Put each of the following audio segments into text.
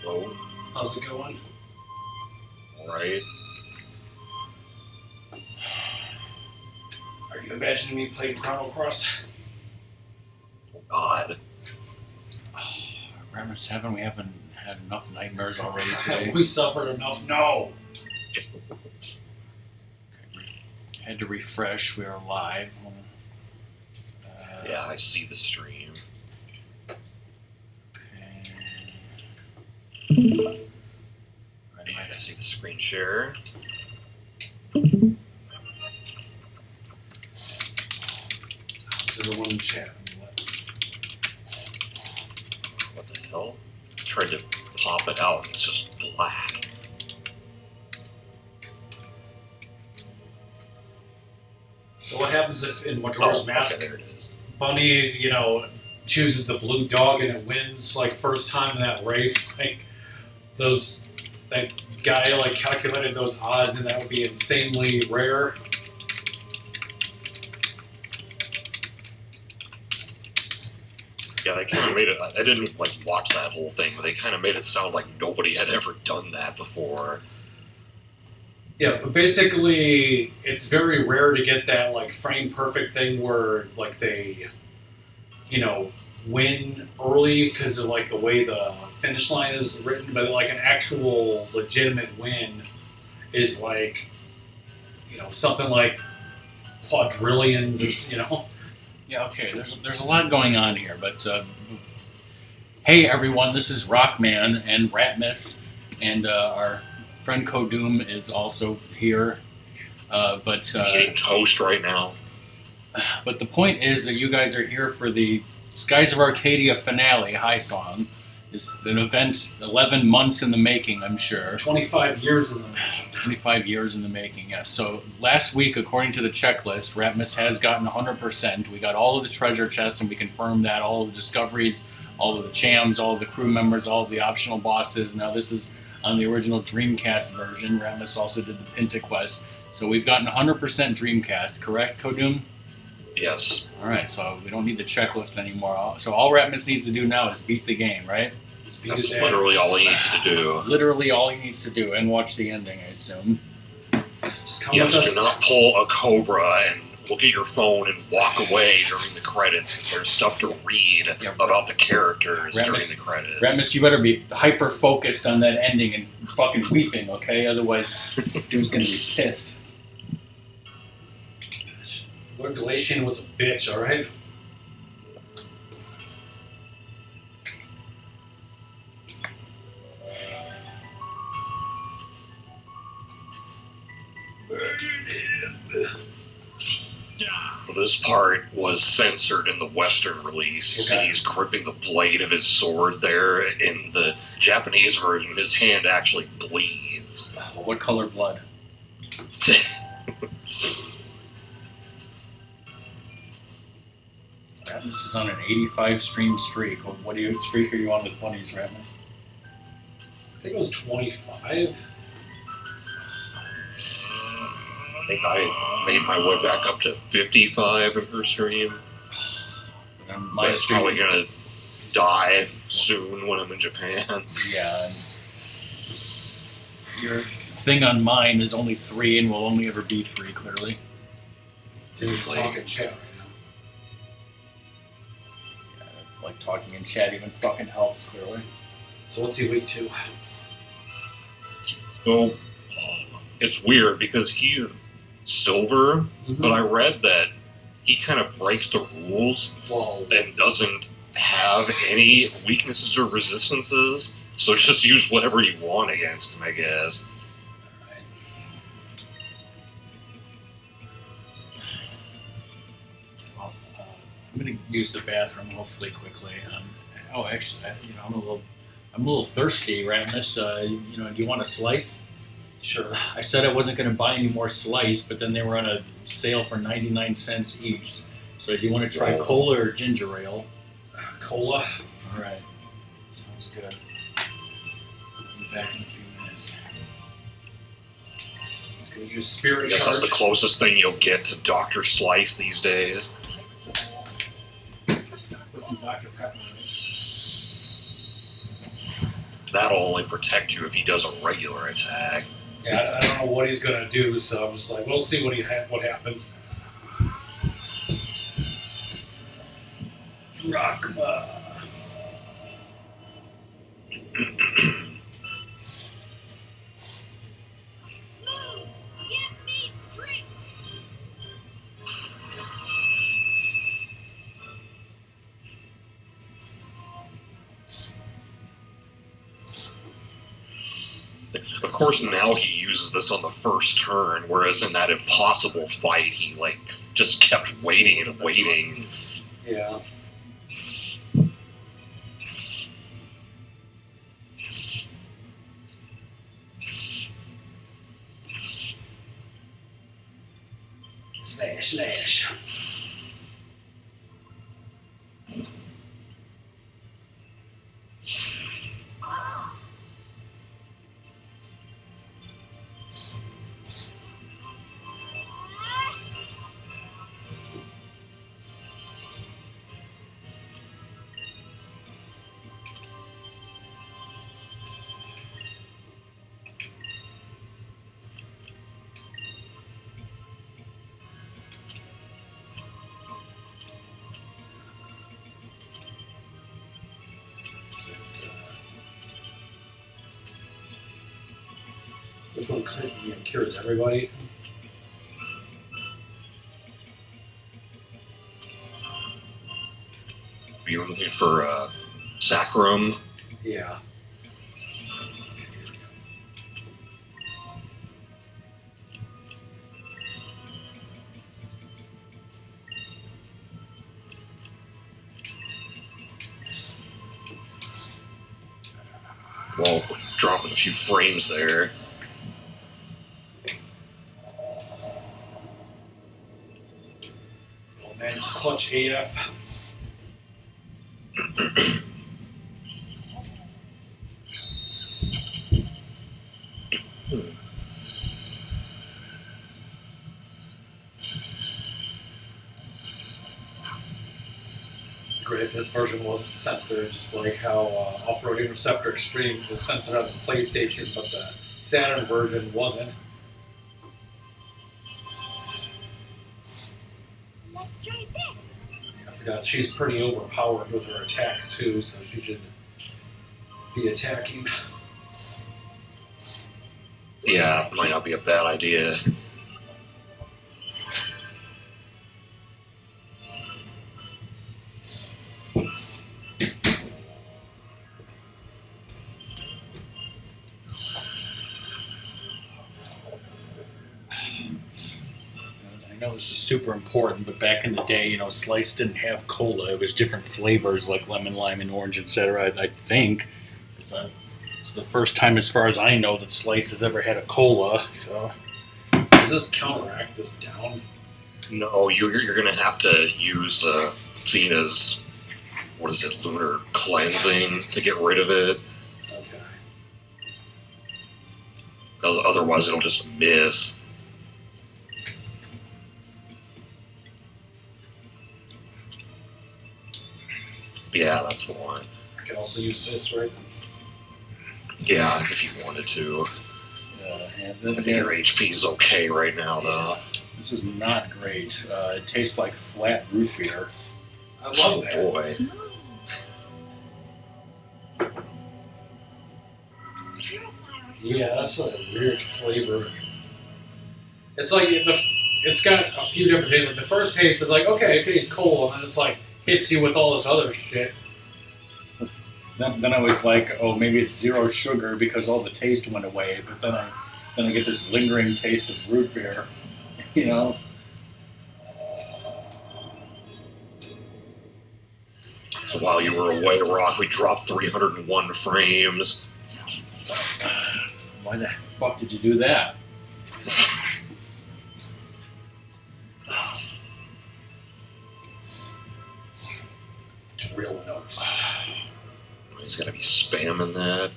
Hello. How's it going? Alright. Are you imagining me playing Chrono Cross? Oh, God. Ratmus, haven't we had enough nightmares already today? We suffered enough. No! Had to refresh. We are live. Yeah, I see the stream. Okay. And I see the screen share. How's everyone in chat? What the hell? I tried to pop it out and it's just black. So what happens if in Majora's Mask, there it is. Bunny, chooses the blue dog and it wins like first time in that race? Like that guy like calculated those odds and that would be insanely rare. Yeah, they kind of made it. I didn't watch that whole thing, but they kind of made it sound like nobody had ever done that before. Yeah, but basically, it's very rare to get that like frame perfect thing where like they, win early because of like the way the finish line is written. But like an actual legitimate win is like, something like quadrillions. Yeah, okay. There's a lot going on here, but hey everyone, this is RockMan and Ratmus, and our friend Kodoom is also here. But Eating toast right now. But the point is that you guys are here for the Skies of Arcadia finale, High Song. It's an event 11 months in the making, I'm sure. 25 years in the making. 25 years in the making, yes. So last week, according to the checklist, Ratmus has gotten 100%. We got all of the treasure chests, and we confirmed that, all of the discoveries, all of the chams, all of the crew members, all of the optional bosses. Now this is on the original Dreamcast version. Ratmus also did the Pinta quest. So we've gotten 100% Dreamcast, correct, Kodoom? Yes. All right, so we don't need the checklist anymore. So all Ratmus needs to do now is beat the game, right? That's literally all he needs to do. Literally all he needs to do, and watch the ending, I assume. Yes, do not pull a Cobra and look at your phone and walk away during the credits because there's stuff to read about the characters during the credits. Ratmus, you better be hyper-focused on that ending and fucking weeping, okay? Otherwise, Doom's gonna be pissed. Lord Galatian was a bitch, alright? So this part was censored in the Western release. You see he's gripping the blade of his sword there. In the Japanese version, his hand actually bleeds. What color blood? Ratmus is on an 85 stream streak. What streak are you on with bunnies, Ratmus? I think it was 25. I think I made my way back up to 55 in her stream. My stream, probably gonna die soon when I'm in Japan. Yeah. And your thing on mine is only 3 and will only ever be 3, clearly. Talking chat right now. Yeah, like talking in chat even fucking helps, clearly. So what's he weak to? Well, it's weird because he's silver, but I read that he kind of breaks the rules and doesn't have any weaknesses or resistances, so just use whatever you want against him, I guess. Well, I'm gonna use the bathroom hopefully quickly. Actually, I'm a little thirsty, Ratmus. Do you want a slice? Sure. I said I wasn't going to buy any more slice, but then they were on a sale for 99 cents each. So do you want to try cola or ginger ale? Cola. All right. Sounds good. I'll be back in a few minutes. Can you use spirit I guess that's the closest thing you'll get to Dr. Slice these days. Put some Dr. Pepper in it. that'll only protect you if he does a regular attack. Yeah, I don't know what he's gonna do, so I'm just like, we'll see what happens. RockMan. Of course, now he uses this on the first turn, whereas in that impossible fight, he just kept waiting and waiting. Yeah. Slash. This one cures everybody. Are you looking for Sacrum? Yeah. Well, dropping a few frames there. Oh man, just clutch AF. Great, this version wasn't censored, just like how Off-Road Interceptor Extreme was censored on the PlayStation, but the Saturn version wasn't. Let's try this. I forgot, she's pretty overpowered with her attacks too, so she should be attacking. Yeah, might not be a bad idea. I know this is super important, but back in the day, Slice didn't have cola. It was different flavors like lemon, lime, and orange, etc. I think. It's the first time, as far as I know, that Slice has ever had a cola. So, Does this counteract this down? No, you're going to have to use Fina's, lunar cleansing to get rid of it. Okay. Because otherwise it'll just miss. Yeah, that's the one. I can also use this, right? Yeah, if you wanted to. I think your HP's okay right now, though. This is not great. It tastes like flat root beer. I love Oh that. boy. Yeah, that's a weird flavor. It's like it's got a few different tastes. Like the first taste is like, okay, it tastes cool, and then it's like hits you with all this other shit. Then I was like, oh, maybe it's zero sugar because all the taste went away. But then I get this lingering taste of root beer, So while you were away, Rock, we dropped 301 frames. Why the fuck did you do that? Drill notes. He's gonna be spamming that.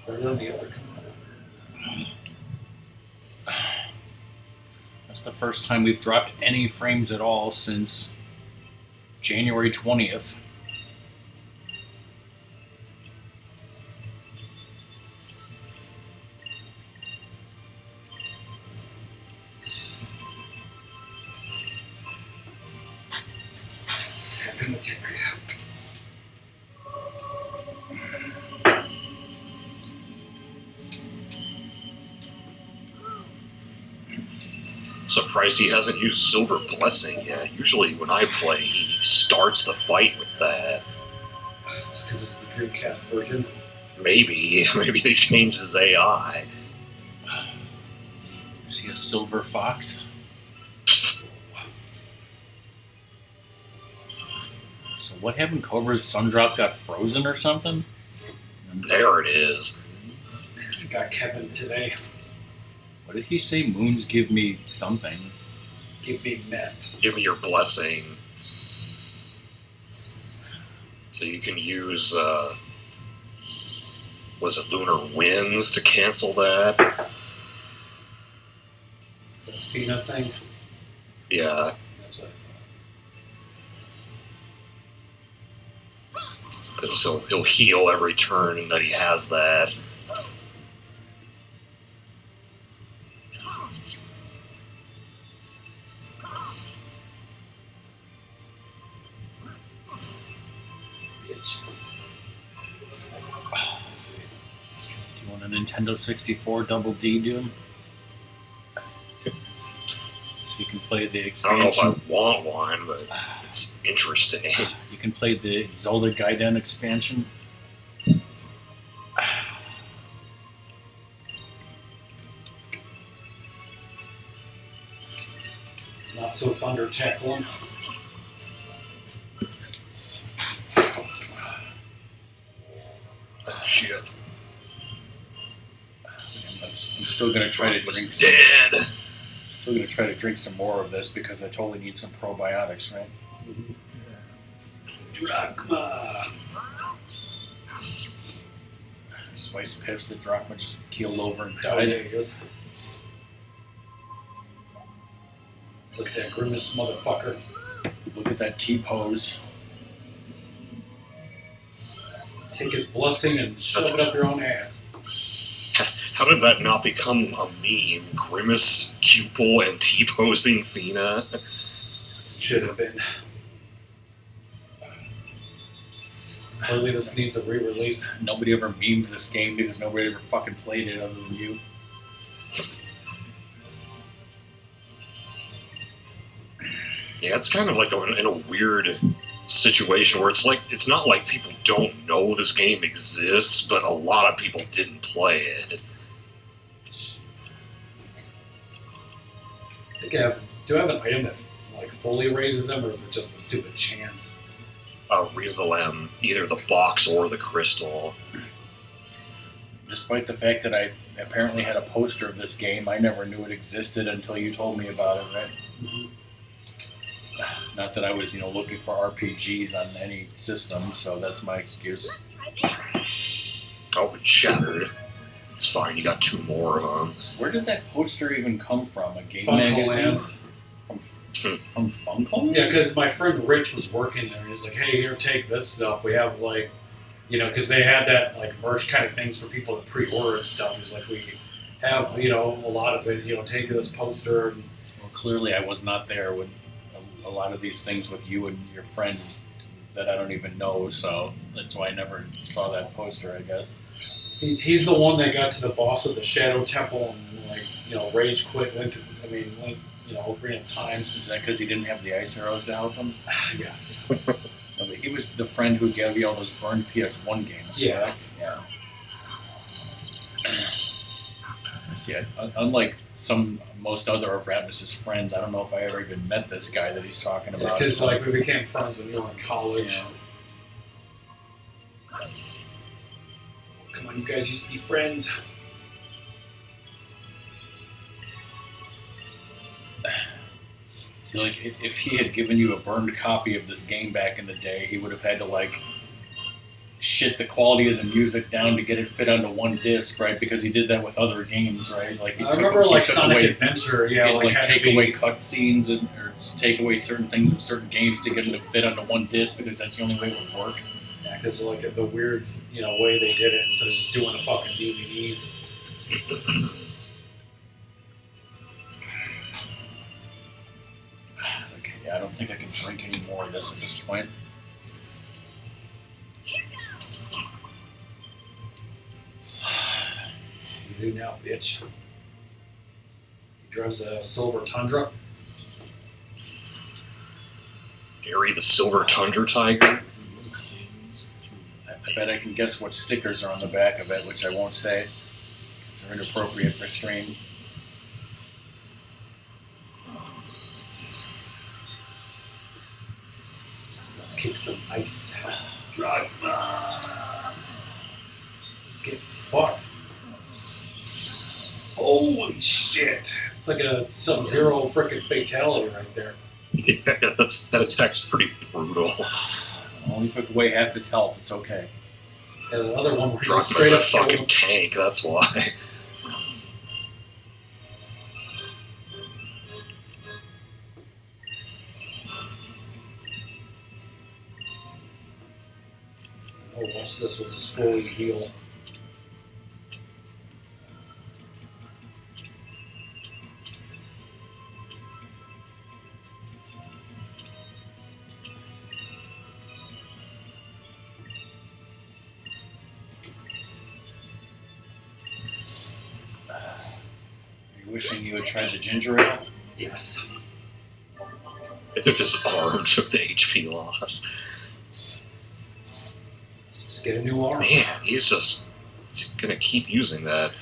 Better than the other commander. That's the first time we've dropped any frames at all since January 20th. Surprised he hasn't used Silver Blessing yet. Usually when I play, he starts the fight with that. It's because it's the Dreamcast version. Maybe they changed his AI. Is he a silver fox? So what happened? Cobra's Sundrop got frozen or something? There it is. I got Kevin today. What did he say? Moons give me something. Give me meth. Give me your blessing. So you can use, was it Lunar Winds to cancel that? Is it a Fina thing? Yeah. That's what Because he'll heal every turn and then he has that. bitch. Do you want a Nintendo 64 Double D, Doom? So you can play the I don't know if expansion. I want one, but it's interesting. You can play the Zelda Gaiden expansion. It's not so thunder tackling. Shit. I'm still gonna try to drink. It's dead. Still gonna try to drink some more of this because I totally need some probiotics, right? Drachma. Spice pissed that Drachma just keeled over and Oh, died. there he goes. Look at that grimace motherfucker. Look at that T-pose. Take his blessing and shove it up your own ass. How did that not become a meme? Grimace, Pupil, and T-posing Fina? Should have been. Hardly this needs a re-release. Nobody ever memed this game because nobody ever fucking played it other than you. Yeah, it's kind of like in a weird situation where it's not like people don't know this game exists, but a lot of people didn't play it. Do I have an item that like fully raises them, or is it just a stupid chance? Reasonable M, either the box or the crystal. Despite the fact that I apparently had a poster of this game, I never knew it existed until you told me about it, right? Mm-hmm. Not that I was, looking for RPGs on any system, so that's my excuse. Let's try this. Oh, it's shattered. It's fine, you got 2 more of them. Where did that poster even come from? A game Funko magazine? Land. From Funko? Yeah, because my friend Rich was working there, and he's like, "Hey, here, take this stuff. We have because they had that like merch kind of things for people to pre-order and stuff." He's like, "We have a lot of it. Take this poster." And Well, clearly I was not there with a lot of these things with you and your friend that I don't even know, so that's why I never saw that poster, I guess. he's the one that got to the boss of the Shadow Temple and rage quit. Went Ocarina of Time. Is that because he didn't have the ice arrows to help him? Yes. No, but he was the friend who gave you all those burned PS1 games, Yeah. correct? Yeah. See, unlike most other of Ratmus's friends, I don't know if I ever even met this guy that he's talking about. Because we became friends when you were in college. Yeah. Come on, you guys used to be friends. See, if he had given you a burned copy of this game back in the day, he would have had to shit the quality of the music down to get it fit onto one disc, right? Because he did that with other games, right? I remember Sonic Adventure, he had to take away cutscenes or take away certain things of certain games to get them to fit onto one disc because that's the only way it would work. Yeah, because the weird way they did it instead of just doing the fucking DVDs. Okay, yeah, I don't think I can drink any more of this at this point. You do now, bitch. You drives a silver Tundra. Gary the Silver Tundra Tiger. I bet I can guess what stickers are on the back of it, which I won't say. They're inappropriate for stream. Let's kick some ice. RockMan. Get fucked. Holy shit. It's like a Sub-Zero frickin' fatality right there. Yeah, that attack's pretty brutal. Only took away half his health. It's okay. And the other one where he Ratmus straight a up killed fucking him. tank, that's why. Oh, watch this. We'll just fully heal. Are you wishing you had tried the ginger ale? Yes. If his arm took the HP loss. Let's just get a new arm. Man, he's just gonna keep using that.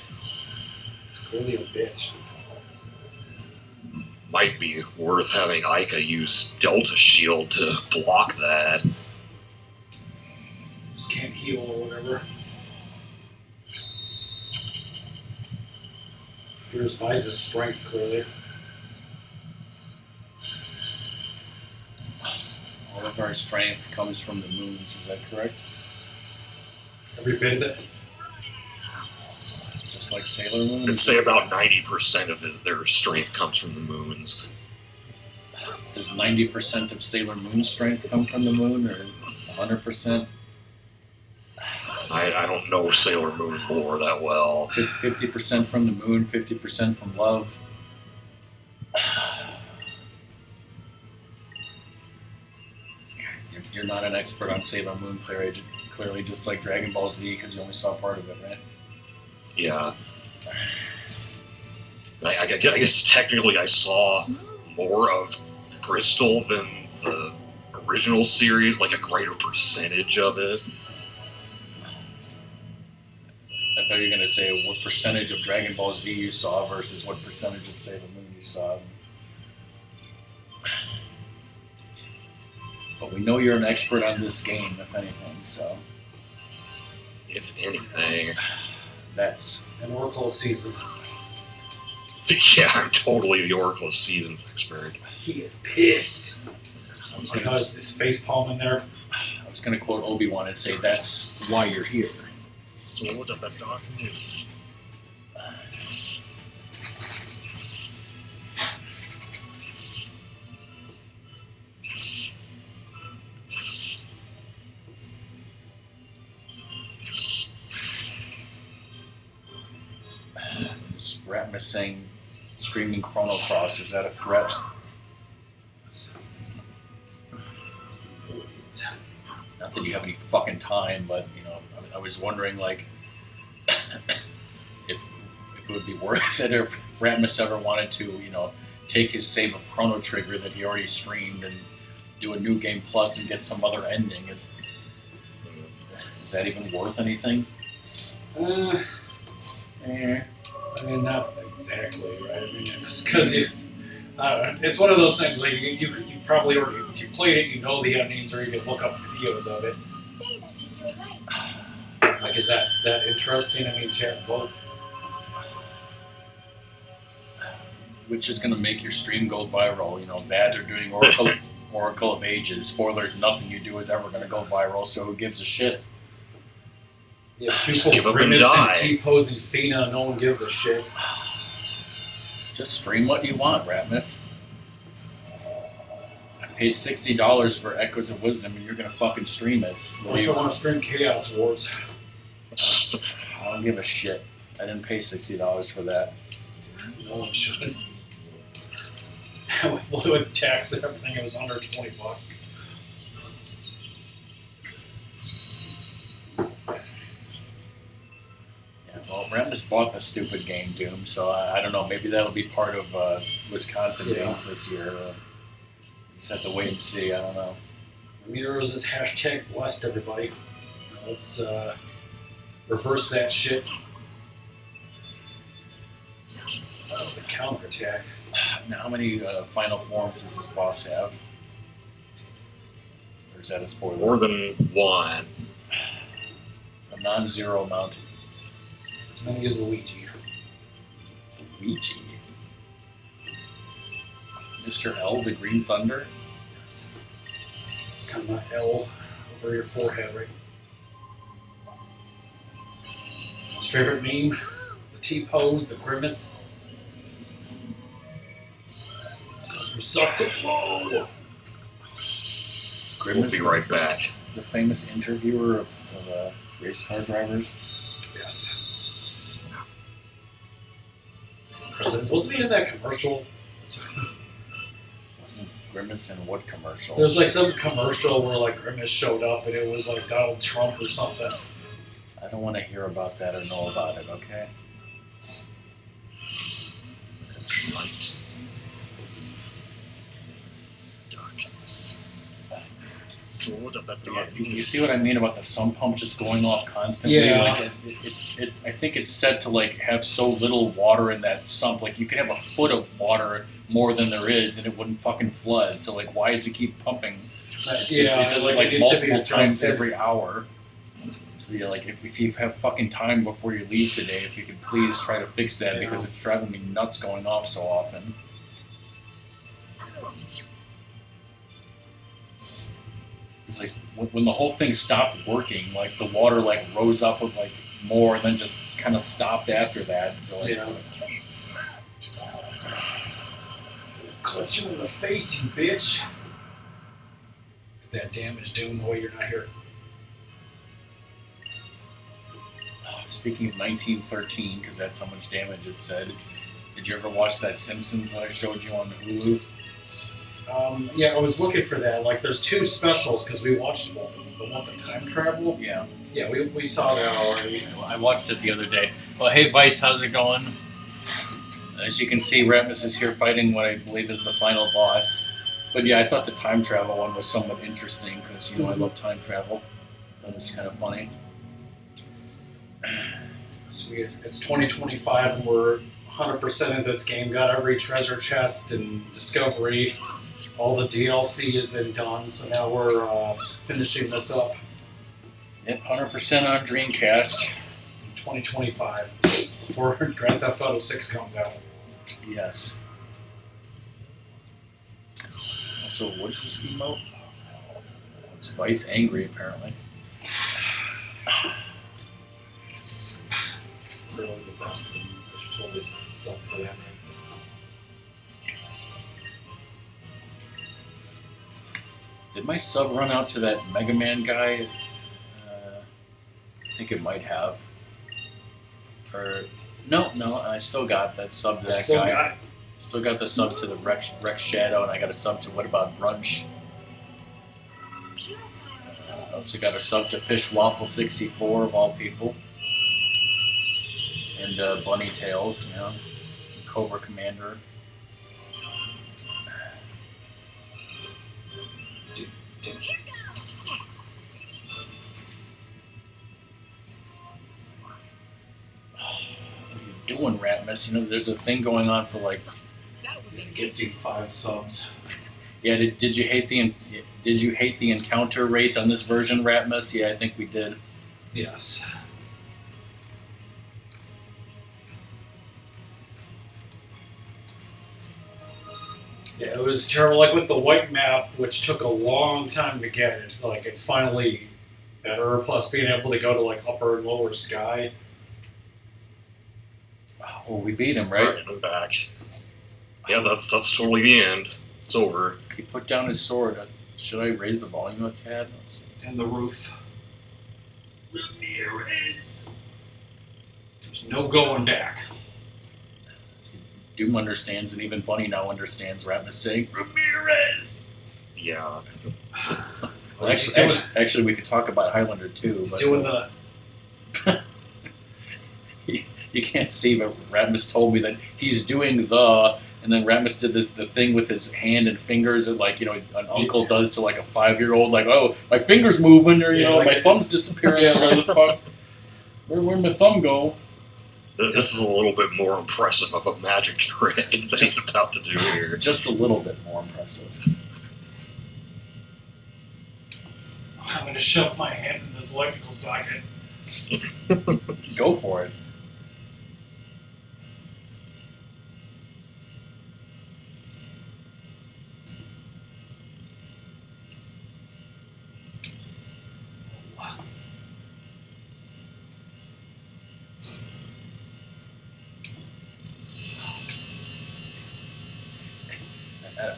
It's clearly a bitch. Might be worth having Ica use Delta Shield to block that. Just can't heal or whatever. Fears buys his strength, clearly. All of our strength comes from the moons, is that correct? Every bit of it. Just like Sailor Moon? I'd say about 90% of their strength comes from the moons. Does 90% of Sailor Moon's strength come from the moon, or 100%? I don't know Sailor Moon lore that well. 50% from the moon, 50% from love. You're not an expert on Sailor Moon, clearly, just like Dragon Ball Z, because you only saw part of it, right? Yeah. I guess technically I saw more of Crystal than the original series, like a greater percentage of it. I thought you were going to say what percentage of Dragon Ball Z you saw versus what percentage of Sailor Moon you saw. But we know you're an expert on this game, if anything, so If anything. that's... An Oracle of Seasons. Yeah, I'm totally the Oracle of Seasons expert. He is pissed. I was Like going his face palm in there. to quote Obi-Wan and say that's why you're here. Sword of the Dark Moon. Is Ratmus saying streaming Chrono Cross, is that a threat? Not that you have any fucking time, but you know, I was wondering like if it would be worth it if Ratmus ever wanted to, you know, take his save of Chrono Trigger that he already streamed and do a new game plus and get some other ending. Is that even worth anything? I mean, not exactly, right? I mean, just because you, it's one of those things like you probably already, if you played it, you know the endings, or you can look up videos of it. Like, is that interesting? I mean, chat both. Which is going to make your stream go viral? You know, that or doing Oracle of Ages. Spoilers: nothing you do is ever going to go viral. So who gives a shit? Yeah, Just people give up and grimace die. and T-poses Fina, no one gives a shit. Just stream what you want, Ratmus. I paid $60 for Echoes of Wisdom, and you're gonna fucking stream it. What if I want to stream Chaos Wars? I don't give a shit. I didn't pay $60 for that. No one should. with tax and everything, it was under $20. Yeah, well, Ratmus bought the stupid game, Doom, so I don't know. Maybe that'll be part of Wisconsin games this year. Just have to wait and see. I don't know. Ramirez is hashtag blessed, everybody. Let's reverse that shit. That was a counterattack. Now, how many final forms does this boss have? Or is that a spoiler? More than one. A non-zero amount. As many as Luigi. Luigi. Mr. L, the Green Thunder? Yes. Kind of an L over your forehead, right? His favorite meme? The T-pose, the grimace. From suck to blow. We'll Grimace, be right back. the famous interviewer of race car drivers. Yes. President, wasn't he in that commercial? Wasn't Grimace in what commercial? There was like some commercial where like Grimace showed up and it was like Donald Trump or something. I don't want to hear about that or know about it, okay? Light. Darkness. Yeah, you see what I mean about the sump pump just going off constantly? Yeah. Like I think it's set to like have so little water in that sump. Like you could have a foot of water more than there is, and it wouldn't fucking flood. So like, why does it keep pumping? Yeah, it does it like like it needs to be multiple times adjusted. every hour. So you're like, if you have fucking time before you leave today, if you could please try to fix that because it's driving me nuts going off so often. It's like when the whole thing stopped working, like the water like rose up with like more, and then just kind of stopped after that. So like, Yeah. Clutch him in the face, you bitch. Get that damage, Doom. Oh, you're not here. speaking of 1913, because that's how much damage it said. Did you ever watch that Simpsons that I showed you on Hulu? Yeah, I was looking for that. Like, there's two specials because we watched both. The one with the time travel. Yeah. Yeah, we saw that already. I watched it the other day. Well, hey Vice, how's it going? As you can see, Ratmus is here fighting what I believe is the final boss. But yeah, I thought the time travel one was somewhat interesting because, you know, I love time travel. Thought it was kind of funny. Sweet. It's 2025 and we're 100% in this game. Got every treasure chest and discovery. All the DLC has been done, so now we're finishing this up. Yep, 100% on Dreamcast. 2025 before Grand Theft Auto 6 comes out. Yes. So what is this emote? It's Vice angry, apparently. Clearly the best, and I should totally sub for that name. Did my sub run out to that Mega Man guy? I think it might have. Or no, I still got that sub to that guy. Got it. Still got the sub to the Rex Shadow, and I got a sub to What About Brunch? I also got a sub to Fish Waffle 64 of all people, and Bunny Tails, you know, Cobra Commander. Doing Ratmus, you know, there's a thing going on for like Gifting 5 subs. yeah. Did you hate the encounter rate on this version, Ratmus? Yeah, I think we did. Yes. Yeah, it was terrible. Like with the white map, which took a long time to get it. Like it's finally better. Plus, being able to go to like upper and lower sky. Well, we beat him, right? Alright, I'm back. Yeah, that's totally the end. It's over. He put down his sword. Should I raise the volume a tad? Let's... And the roof. Ramirez. There's no going back. Doom understands, and even Bunny now understands Ratmus saying, Ramirez! Yeah. Well, actually, we could talk about Highlander too. He's But, doing the. you can't see, but Ratmus told me that he's doing the, and then Ratmus did the thing with his hand and fingers that, like, an uncle does to like a 5-year-old, like, oh, my finger's moving, or like my thumb's disappearing. Where the fuck? Where'd my thumb go? This is a little bit more impressive of a magic trick that he's about to do here. Just a little bit more impressive. I'm going to shove my hand in this electrical socket. Go for it.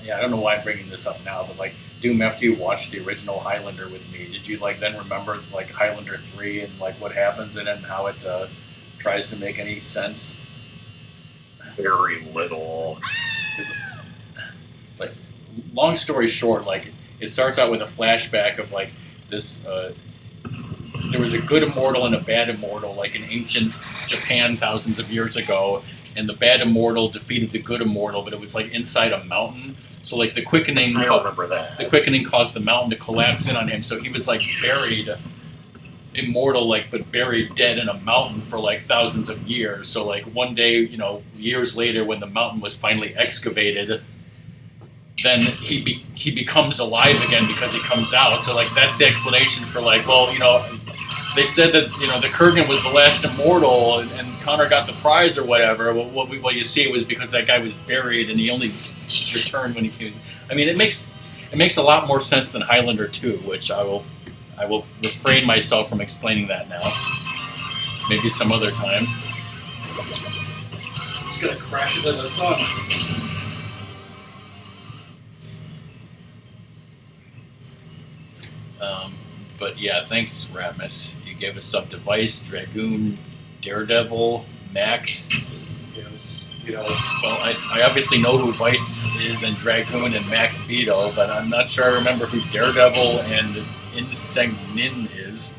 Yeah, I don't know why I'm bringing this up now, but like, Doom, after you watched the original Highlander with me, did you like then remember like Highlander 3 and like what happens in it and how it tries to make any sense? Very little. Like, long story short, like it starts out with a flashback of like this. There was a good immortal and a bad immortal, like in ancient Japan thousands of years ago, and the bad immortal defeated the good immortal, but it was like inside a mountain. So like the quickening, I remember that. the quickening caused the mountain to collapse in on him. So he was like buried, immortal, like but buried dead in a mountain for like thousands of years. So like one day, years later, when the mountain was finally excavated, then he becomes alive again because he comes out. So like that's the explanation for like, well, they said that the Kurgan was the last immortal and Connor got the prize or whatever. Well, what you see was because that guy was buried and he only returned when he came. I mean, it makes a lot more sense than Highlander 2, which I will refrain myself from explaining that now. Maybe some other time. Just gonna crash into the sun. But yeah, thanks, Ratmus. You gave us some device, Dragoon, Daredevil, Max. Well, I obviously know who Vice is and Dragoon and Max Beetle, but I'm not sure I remember who Daredevil and Insegnin is.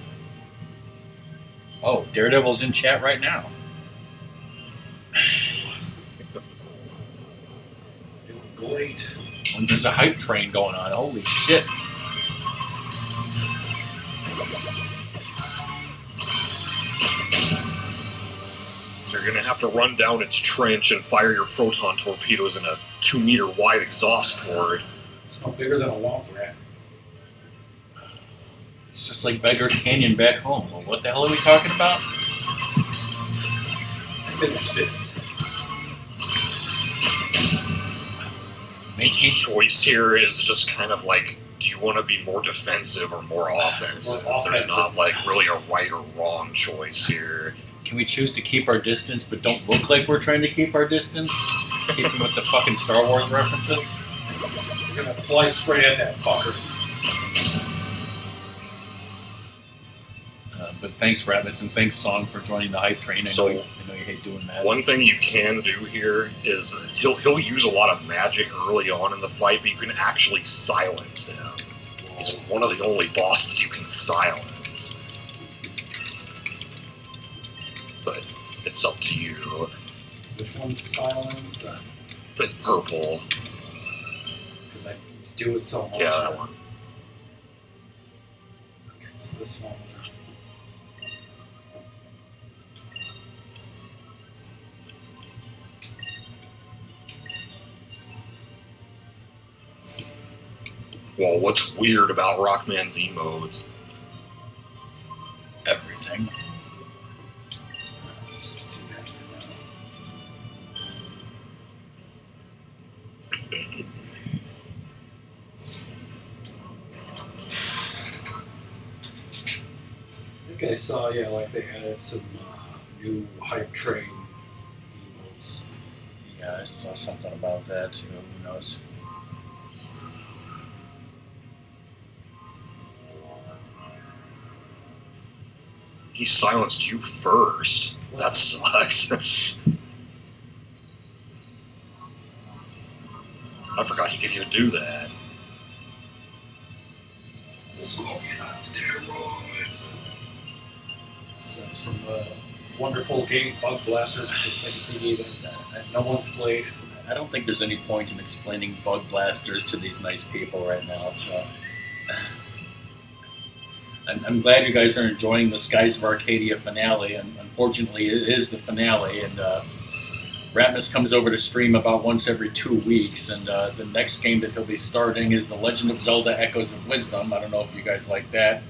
Oh, Daredevil's in chat right now. Great. And there's a hype train going on. Holy shit. So you're going to have to run down its trench and fire your proton torpedoes in a 2-meter wide exhaust port. It's no bigger than a womp rat. It's just like Beggar's Canyon back home. Well, what the hell are we talking about? Finish this. Main choice here is just kind of like, do you want to be more defensive or more offensive? There's not like really a right or wrong choice here. Can we choose to keep our distance but don't look like we're trying to keep our distance? Keeping with the fucking Star Wars references? We're gonna fly straight at that fucker. But thanks, Ratmus, and thanks, Song, for joining the hype train. I know you hate doing that. One thing you can do here is he'll use a lot of magic early on in the fight, but you can actually silence him. He's one of the only bosses you can silence. But it's up to you. Which one's silence? It's purple. Because I do it so much. Yeah, that one. Okay, so this one. Well, what's weird about RockMan's emotes? Everything. Let's just do that for now. I think I saw, like they added some new hype train emotes. Yeah, I saw something about that too. Who knows? He silenced you first. That sucks. I forgot he could even do that. The Scorpion on steroids. So that's from wonderful game Bug Blasters for the Sega CD that no one's played. I don't think there's any point in explaining Bug Blasters to these nice people right now. So. I'm glad you guys are enjoying the Skies of Arcadia finale, and unfortunately it is the finale, and Ratmus comes over to stream about once every 2 weeks, and the next game that he'll be starting is The Legend of Zelda Echoes of Wisdom. I don't know if you guys like that.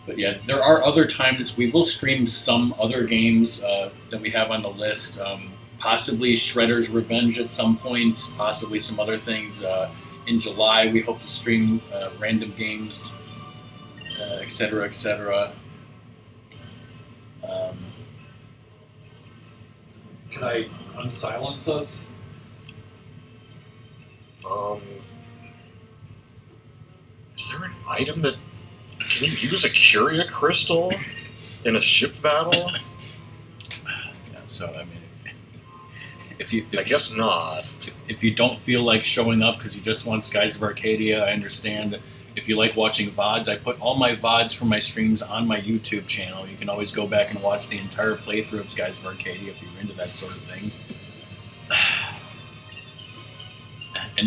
But yeah, there are other times we will stream some other games that we have on the list, possibly Shredder's Revenge at some points, possibly some other things. In July, we hope to stream random games, etc., etc. Can I unsilence us? Is there an item that can you use a Curia crystal in a ship battle? Yeah, so I mean, I guess not. If you don't feel like showing up because you just want Skies of Arcadia, I understand. If you like watching VODs, I put all my VODs from my streams on my YouTube channel. You can always go back and watch the entire playthrough of Skies of Arcadia if you're into that sort of thing.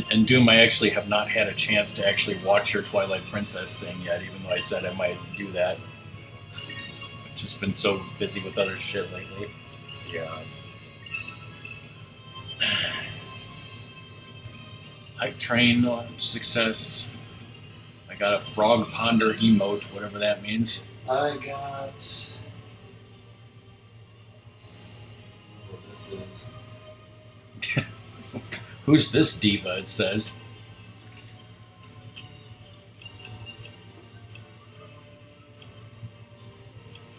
And Doom, I actually have not had a chance to actually watch your Twilight Princess thing yet, even though I said I might do that. I've just been so busy with other shit lately. Yeah. Hype train success. I got a frog ponder emote, whatever that means. I got... what this is. Who's this diva, it says.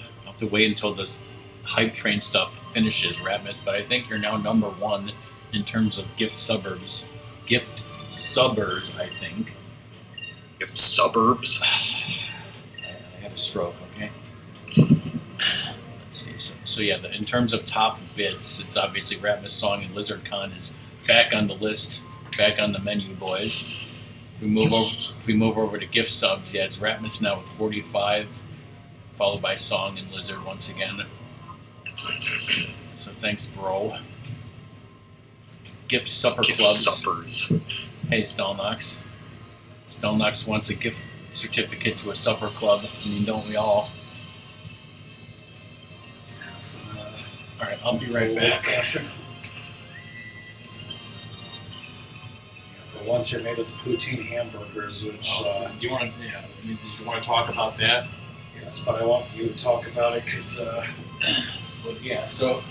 I'll have to wait until this hype train stuff finishes, Ratmus, but I think you're now number 1 in terms of gift suburbs. Gift suburbs, I think. Gift suburbs? I had a stroke, okay? Let's see. So yeah, in terms of top bits, it's obviously Ratmus Song and Lizard Con is back on the list, back on the menu, boys. If we move over to gift subs, yeah, it's Ratmus now with 45, followed by Song and Lizard once again. So thanks, bro. Gift supper Gift clubs. suppers. Hey, Stelnox. Stelnox wants a gift certificate to a supper club. I mean, don't we all? Alright, I'll be right back. For once, you made us poutine hamburgers, which... Do you want to? Yeah. I mean, did you want to talk about that? yes, but I want you to talk about it because... Well, yeah. So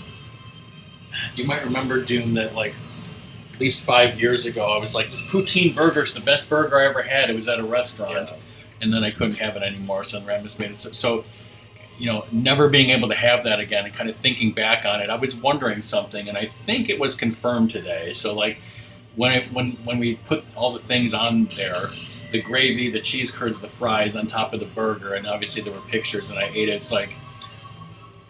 you might remember, Doom, that like at least 5 years ago, I was like, "This poutine burger's the best burger I ever had." It was at a restaurant, and then I couldn't have it anymore. So Ratmus made it. So, you know, never being able to have that again, and kind of thinking back on it, I was wondering something, and I think it was confirmed today. So like. When we put all the things on there, the gravy, the cheese curds, the fries on top of the burger, and obviously there were pictures and I ate it, it's like,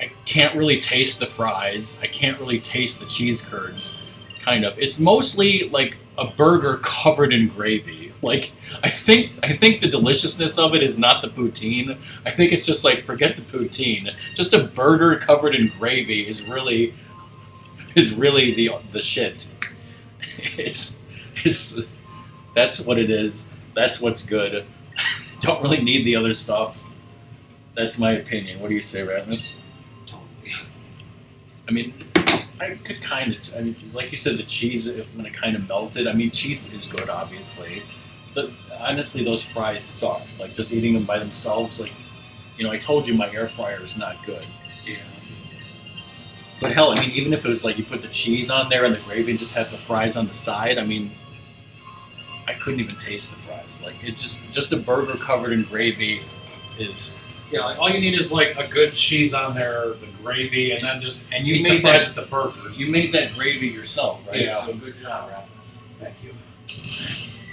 I can't really taste the fries, I can't really taste the cheese curds, kind of. It's mostly like a burger covered in gravy. Like, I think the deliciousness of it is not the poutine. I think it's just like, forget the poutine. Just a burger covered in gravy is really the shit. It's that's what it is. That's what's good. Don't really need the other stuff. That's my opinion. What do you say, Ratmus? I mean, I could kind of. I mean, like you said, the cheese when it kind of melted. I mean, cheese is good, obviously. Honestly, those fries suck. Like just eating them by themselves. Like, you know, I told you my air fryer is not good. yeah. But hell, I mean, even if it was like you put the cheese on there and the gravy and just had the fries on the side, I mean, I couldn't even taste the fries. Like, it just a burger covered in gravy is... Yeah, like, all you need is like a good cheese on there, the gravy, and then just and you eat made the fries that, with the burger. You made that gravy yourself, right? Yeah. So good job, Ratmus. Thank you.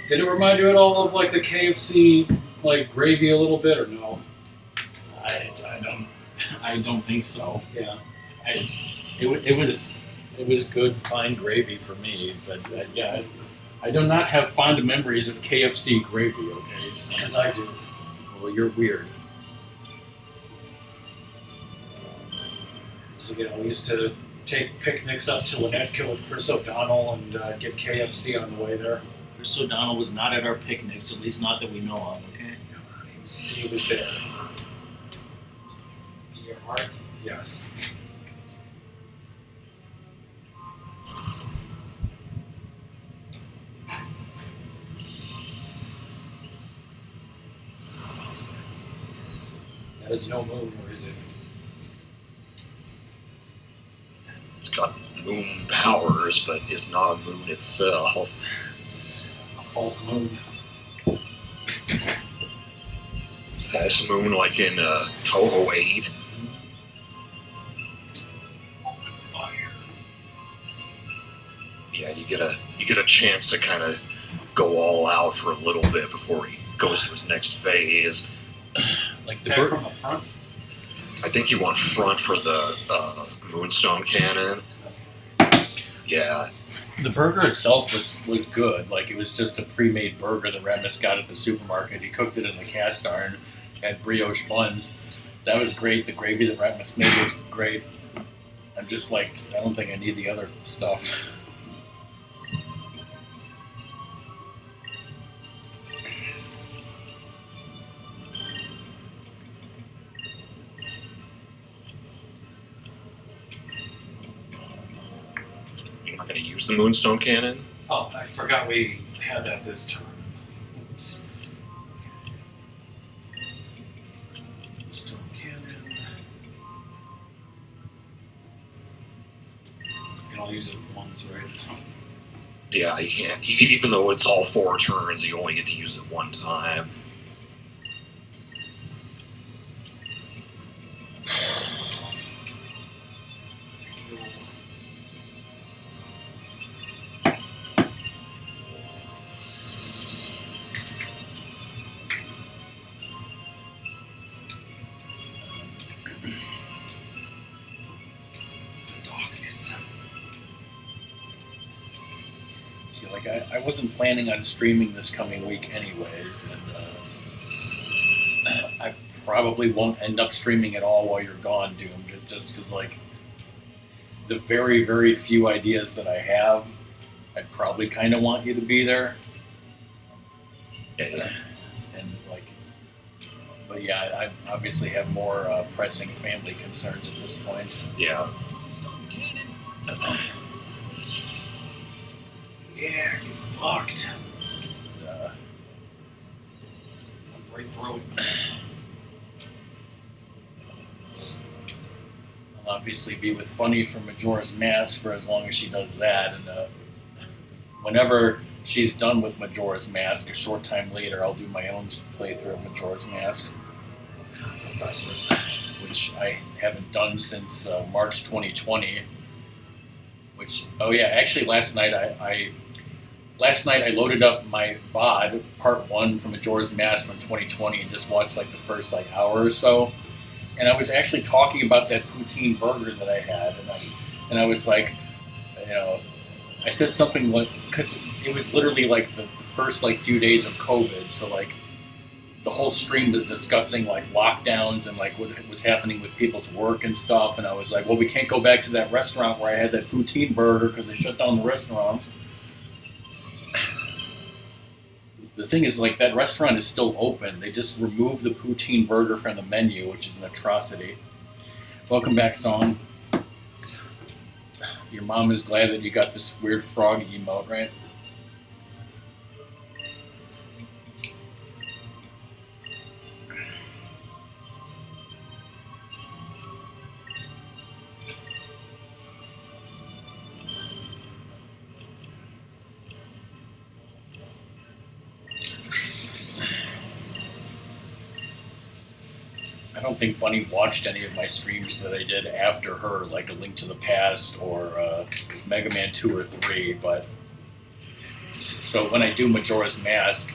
Did it remind you at all of like the KFC like gravy a little bit or no? I don't think so. Yeah. It was good, fine gravy for me, but yeah, I do not have fond memories of KFC gravy. Okay, Because I do. well, you're weird. So, we used to take picnics up to Winnetka with Chris O'Donnell and get KFC on the way there. Chris O'Donnell was not at our picnics, at least not that we know of, okay? He was there. In your heart. Yes. That is no moon, or is it? It's got moon powers, but it's not a moon itself. It's a false moon. False moon, like in Toho 8. Fire. Yeah, you get a chance to kind of go all out for a little bit before he goes to his next phase. Like the Back from the front. I think you want front for the Moonstone Cannon. Yeah. The burger itself was good. Like, it was just a pre-made burger that Ratmus got at the supermarket. He cooked it in the cast iron, had brioche buns. That was great. The gravy that Ratmus made was great. I'm just like, I don't think I need the other stuff. You're not going to use the Moonstone Cannon? Oh, I forgot we had that this turn. Oops. Stone cannon. You can only use it once, right? So, Yeah, you can't. Even though it's all 4 turns, you only get to use it one time. darkness. See, like, I wasn't planning on streaming this coming week anyways, and I probably won't end up streaming at all while you're gone, Doomed, just because, like, the very, very few ideas that I have, I'd probably kind of want you to be there. Yeah. And, like, but yeah, I obviously have more pressing family concerns at this point. Yeah. Yeah, get fucked. Uh, Right through it. I'll obviously be with Bunny for Majora's Mask for as long as she does that, and whenever she's done with Majora's Mask, a short time later, I'll do my own playthrough of Majora's Mask, Professor. which I haven't done since March 2020. Which, oh yeah, actually last night I loaded up my VOD part 1 from Majora's Mask from 2020 and just watched like the first like hour or so. And I was actually talking about that poutine burger that I had, and I was like, I said something like, because it was literally like the first like few days of COVID, so like the whole stream was discussing like lockdowns and like what was happening with people's work and stuff, and I was like, well, we can't go back to that restaurant where I had that poutine burger because they shut down the restaurants. The thing is, like, that restaurant is still open. They just removed the poutine burger from the menu, which is an atrocity. Welcome back, Song. Your mom is glad that you got this weird frog emote, right? I don't think Bunny watched any of my streams that I did after her, like A Link to the Past or Mega Man 2 or 3, but so when I do Majora's Mask,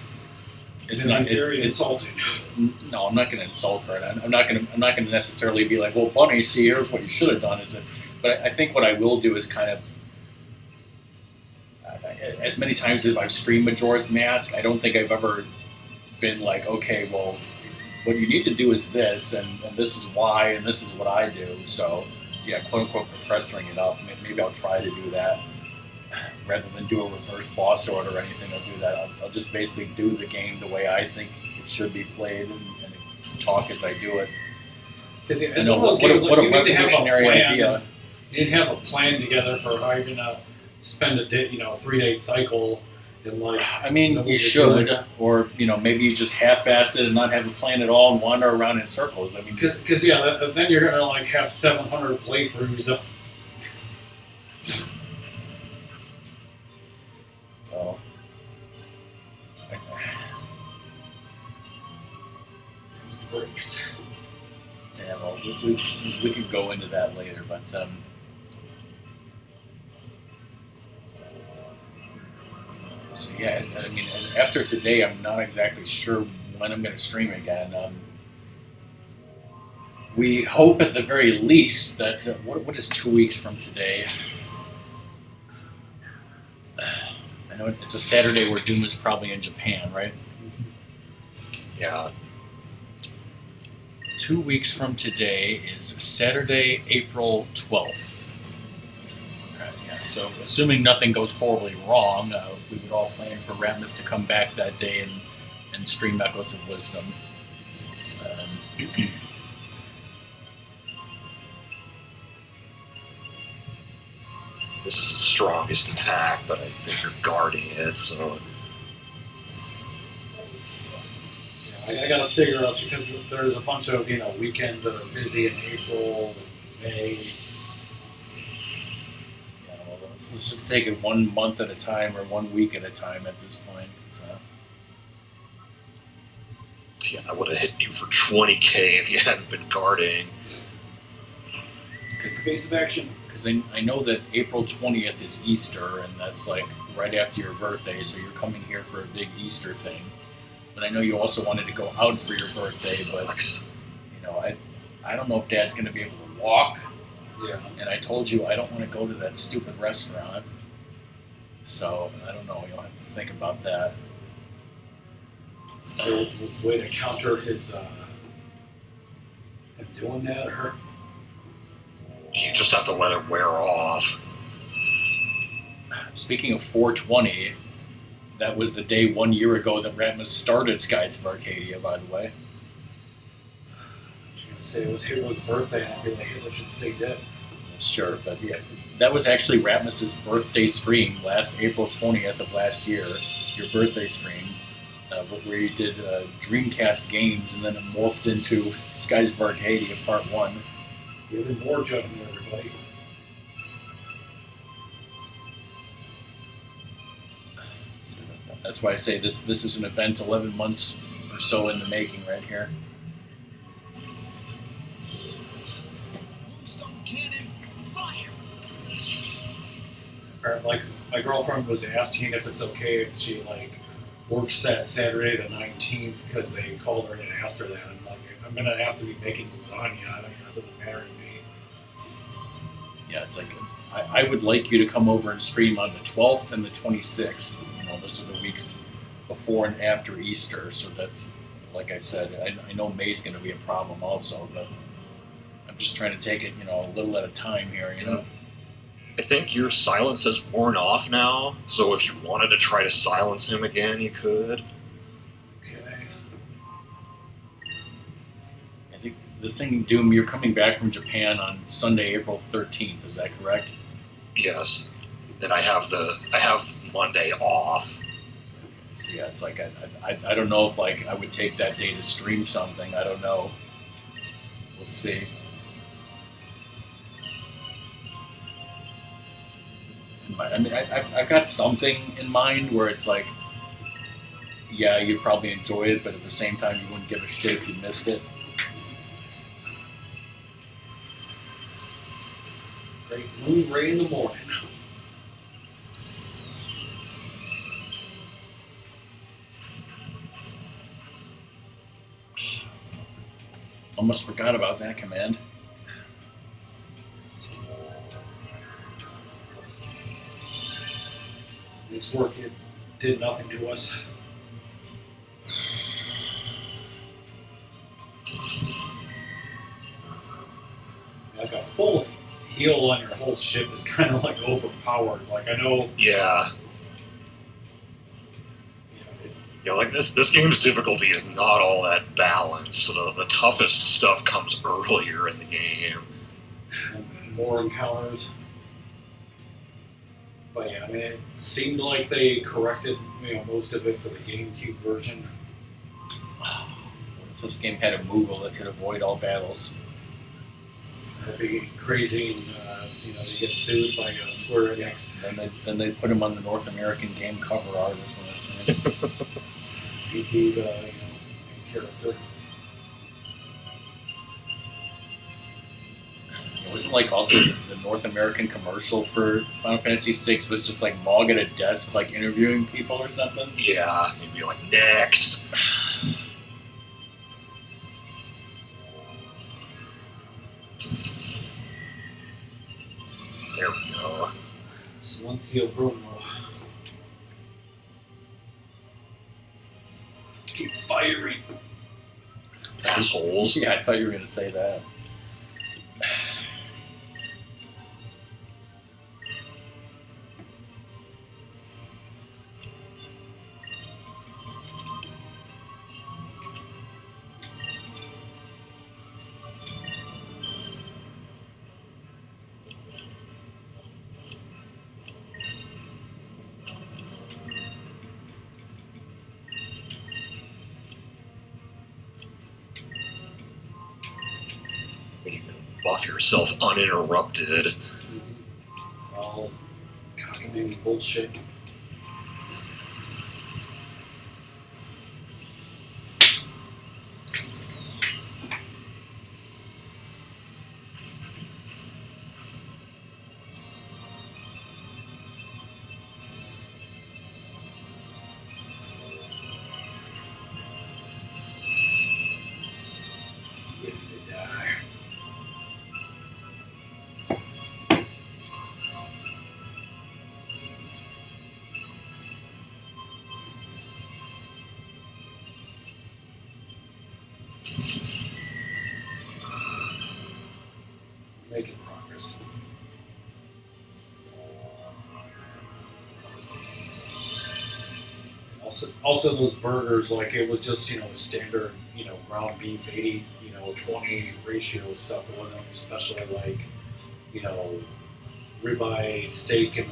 it's not very insulting. No, I'm not going to insult her. And I'm not going to necessarily be like, well, Bunny, see, here's what you should have done. But I think what I will do is kind of, as many times as I've streamed Majora's Mask, I don't think I've ever been like, okay, well, what you need to do is this, and this is why, and this is what I do. So quote unquote professoring it up. Maybe I'll try to do that rather than do a reverse boss order or anything. I'll do that. I'll just basically do the game the way I think it should be played and talk as I do it. Because I know what a revolutionary idea. You need to have a plan together for how you're gonna spend a day, 3-day cycle. I mean, you should, or maybe you just half-ass it and not have a plan at all and wander around in circles. I mean, because then you're gonna have 700 playthroughs of. Oh. There's the breaks. Yeah, well, we could go into that later, but so yeah, I mean, after today, I'm not exactly sure when I'm going to stream again. We hope at the very least that what is 2 weeks from today? I know it's a Saturday where Doom is probably in Japan, right? Yeah. 2 weeks from today is Saturday, April 12th. Okay, yeah, so assuming nothing goes horribly wrong, we would all plan for Ratmus to come back that day and stream Echoes of Wisdom. This is the strongest attack, but I think you're guarding it, so... I gotta figure out, because there's a bunch of weekends that are busy in April and May. Yeah, well, let's just take it 1 month at a time or 1 week at a time at this point. So. Yeah, I would have hit you for 20k if you hadn't been guarding. Because the base of action. Because I know that April 20th is Easter, and that's like right after your birthday, so you're coming here for a big Easter thing. But I know you also wanted to go out for your birthday, Sucks. But I don't know if Dad's going to be able to walk. Yeah. And I told you I don't want to go to that stupid restaurant. So I don't know. You'll have to think about that. A way to counter his him doing that, or You just have to let it wear off. Speaking of 420. That was the day 1 year ago that Ratmus started Skies of Arcadia, by the way. I was going to say it was Hitler's birthday, and I'd be like, Hitler should stay dead. Sure, but yeah, that was actually Ratmus's birthday stream last April 20th of last year, your birthday stream, where you did Dreamcast games and then it morphed into Skies of Arcadia Part 1. Even more judgment, everybody. That's why I say this is an event 11 months or so in the making right here. Moonstone cannon, fire! Or like my girlfriend was asking if it's okay if she works that Saturday the 19th because they called her in and asked her that. I'm like, I'm gonna have to be making lasagna. It doesn't matter to me. Yeah, it's like I would like you to come over and stream on the 12th and the 26th. Those are the weeks before and after Easter, so that's, like I said, I know May's going to be a problem also, but I'm just trying to take it, a little at a time here, I think your silence has worn off now, so if you wanted to try to silence him again, you could. Okay. I think the thing, Doom, you're coming back from Japan on Sunday, April 13th, is that correct? Yes. And I have Monday off. So yeah, it's like I don't know if I would take that day to stream something. I don't know. We'll see. I mean, I've got something in mind where it's like, yeah, you'd probably enjoy it, but at the same time, you wouldn't give a shit if you missed it. Great moon ray in the morning. Almost forgot about that command. This work, it did nothing to us. I got full heal on your whole ship is kind of like overpowered. Like I know, Yeah. Yeah, like this game's difficulty is not all that balanced. The toughest stuff comes earlier in the game. More encounters. But yeah, I mean, it seemed like they corrected most of it for the GameCube version. If this game had a Moogle that could avoid all battles. That'd be crazy, and they get sued by Square Enix. Then they put him on the North American game cover art, isn't it? He'd be the main character. It wasn't like also the North American commercial for Final Fantasy VI was just like Mog at a desk like interviewing people or something? Yeah, he'd be like, next. There we go. Silencio Bruno. Keep firing. Assholes. Yeah, I thought you were going to say that. You can buff yourself uninterrupted. All cockamamie bullshit. Making progress. Also those burgers, like it was just a standard ground beef 80 20 ratio stuff. It wasn't any special like ribeye steak and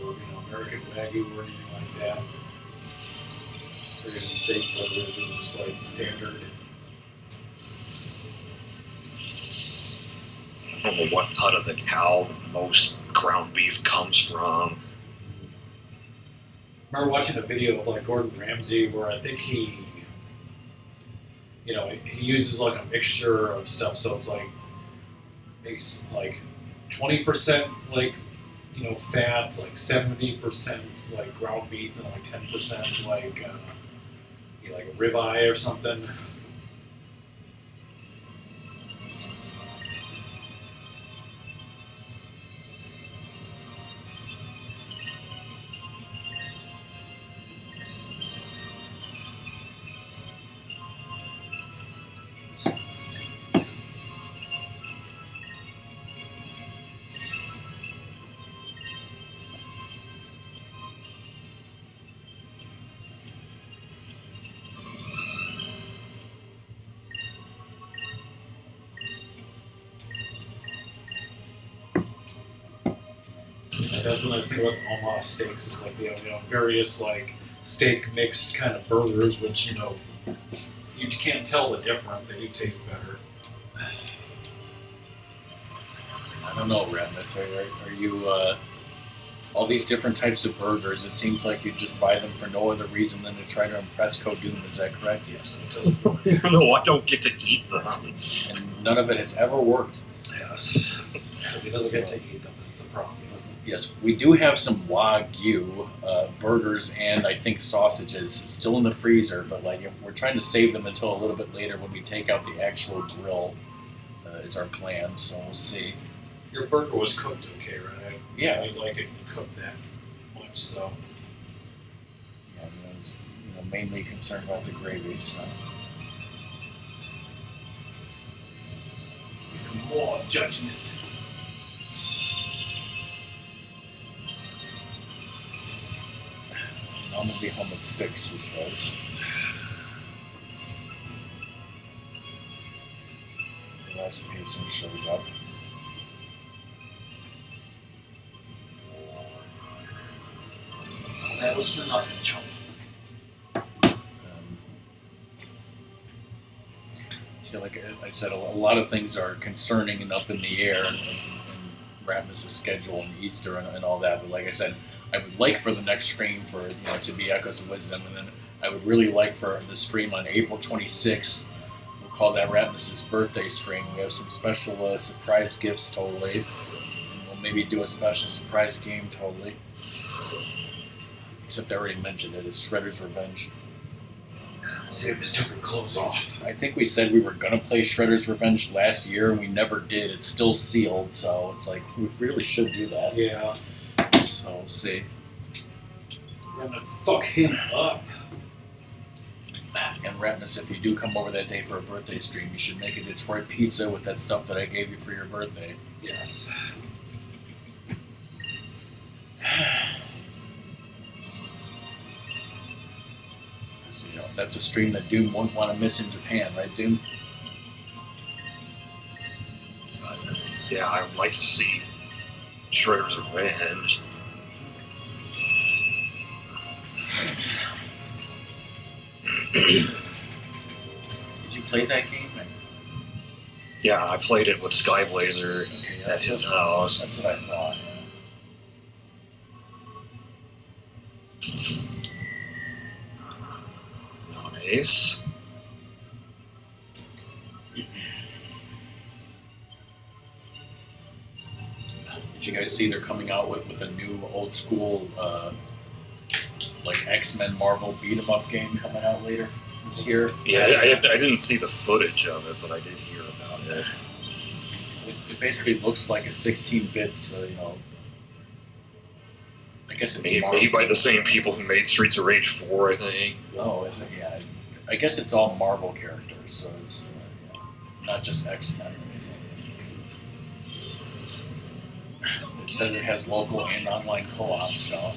or, American Wagyu or anything like that. Or even steak burgers. It was just like standard. I don't know what part of the cow the most ground beef comes from. I remember watching a video of like Gordon Ramsay where I think he uses like a mixture of stuff, so it's like makes like 20% like fat, like 70% like ground beef, and like 10% like like a ribeye or something. That's the nice thing about the Omaha steaks is like they have various like steak mixed kind of burgers, which you can't tell the difference. They do taste better. I don't know, Ratmus. Are you all these different types of burgers? It seems like you just buy them for no other reason than to try to impress Kodun. Is that correct? Yes, it doesn't work. No, I don't get to eat them. And none of it has ever worked. Yes, because he doesn't get to eat them. That's the problem. Yes, we do have some Wagyu burgers and I think sausages still in the freezer, but like we're trying to save them until a little bit later when we take out the actual grill. Is our plan, so we'll see. Your burger was cooked okay, right? Yeah. I like it cooked that much, so. Yeah, I was mainly concerned about the gravy, so. More judgment. I'm gonna be home at 6, she says. The last patient shows up. That was for nothing, chum. Like I said, a lot of things are concerning and up in the air, and Ratmus' schedule and Easter and all that. But like I said, I would like for the next stream for to be Echoes of Wisdom, and then I would really like for the stream on April 26th. We'll call that Ratmus' birthday stream. We have some special surprise gifts totally, and we'll maybe do a special surprise game totally. Except I already mentioned it. It's Shredder's Revenge. Samus took her clothes off. I think we said we were gonna play Shredder's Revenge last year, and we never did. It's still sealed, so it's like we really should do that. Yeah. So we'll see. We're gonna fuck him up. And Ratmus, if you do come over that day for a birthday stream, you should make a Detroit pizza with that stuff that I gave you for your birthday. Yes. So, that's a stream that Doom won't want to miss in Japan, right, Doom? Yeah, I would like to see Shredder's Revenge. Did you play that game? Yeah, I played it with Skyblazer Okay, at his house. That's what I thought. Nice. Did you guys see they're coming out with a new old school like X-Men Marvel beat 'em up game coming out later this year? Yeah, I didn't see the footage of it, but I did hear about it. It basically looks like a 16-bit, I guess it's Made by the same people who made Streets of Rage 4, I think. Oh, is it? Yeah. I guess it's all Marvel characters, so it's not just X-Men or anything. It says it has local and online co-op, so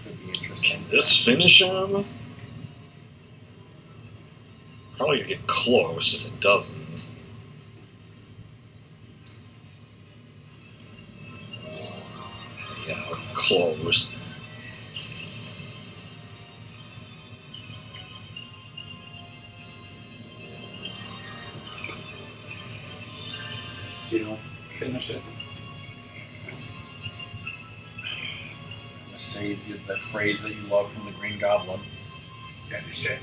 could be interesting. Can this finish him? Probably gonna get close if it doesn't. Yeah, close. Still finish it. Let's say that phrase that you love from the Green Goblin. Finish it.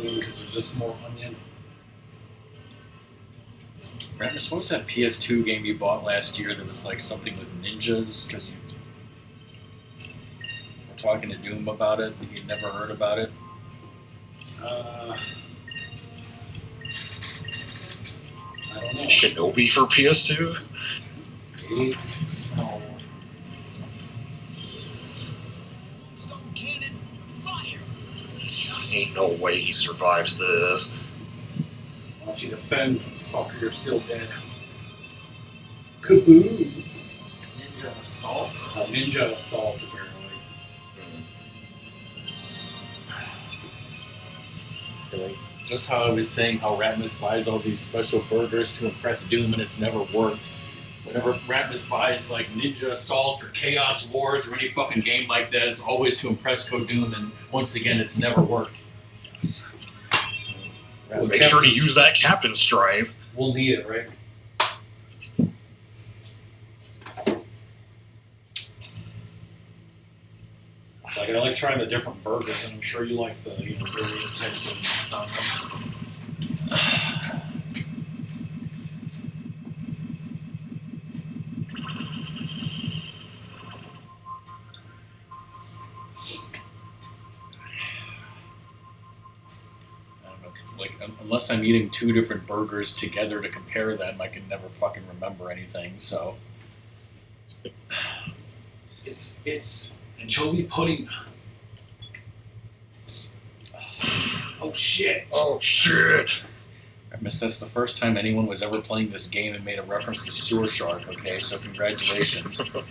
Because there's just more onion. Ratmus, what was that PS2 game you bought last year that was like something with ninjas? Because you were talking to Doom about it, and you'd never heard about it. I don't know. Shinobi for PS2? Maybe. No. Stone cannon, fire! Ain't no way he survives this. Why don't you defend, fucker? You're still dead. Kaboo! Ninja Assault? Ninja assault, apparently. Like, just how I was saying how Ratmus buys all these special burgers to impress Doom and it's never worked. Whenever Ratmus buys like Ninja Assault or Chaos Wars or any fucking game like that, it's always to impress Doom, and once again, it's never worked. Yes. Well, Make sure to use that Captain Stripe. We'll need it, right? So I like trying the different burgers, and I'm sure you like the various types of meats on them. unless I'm eating 2 different burgers together to compare them, I can never fucking remember anything. So It's anchovy pudding. Oh shit! Oh shit! that's the first time anyone was ever playing this game and made a reference to Sewer Shark. Okay, so congratulations. What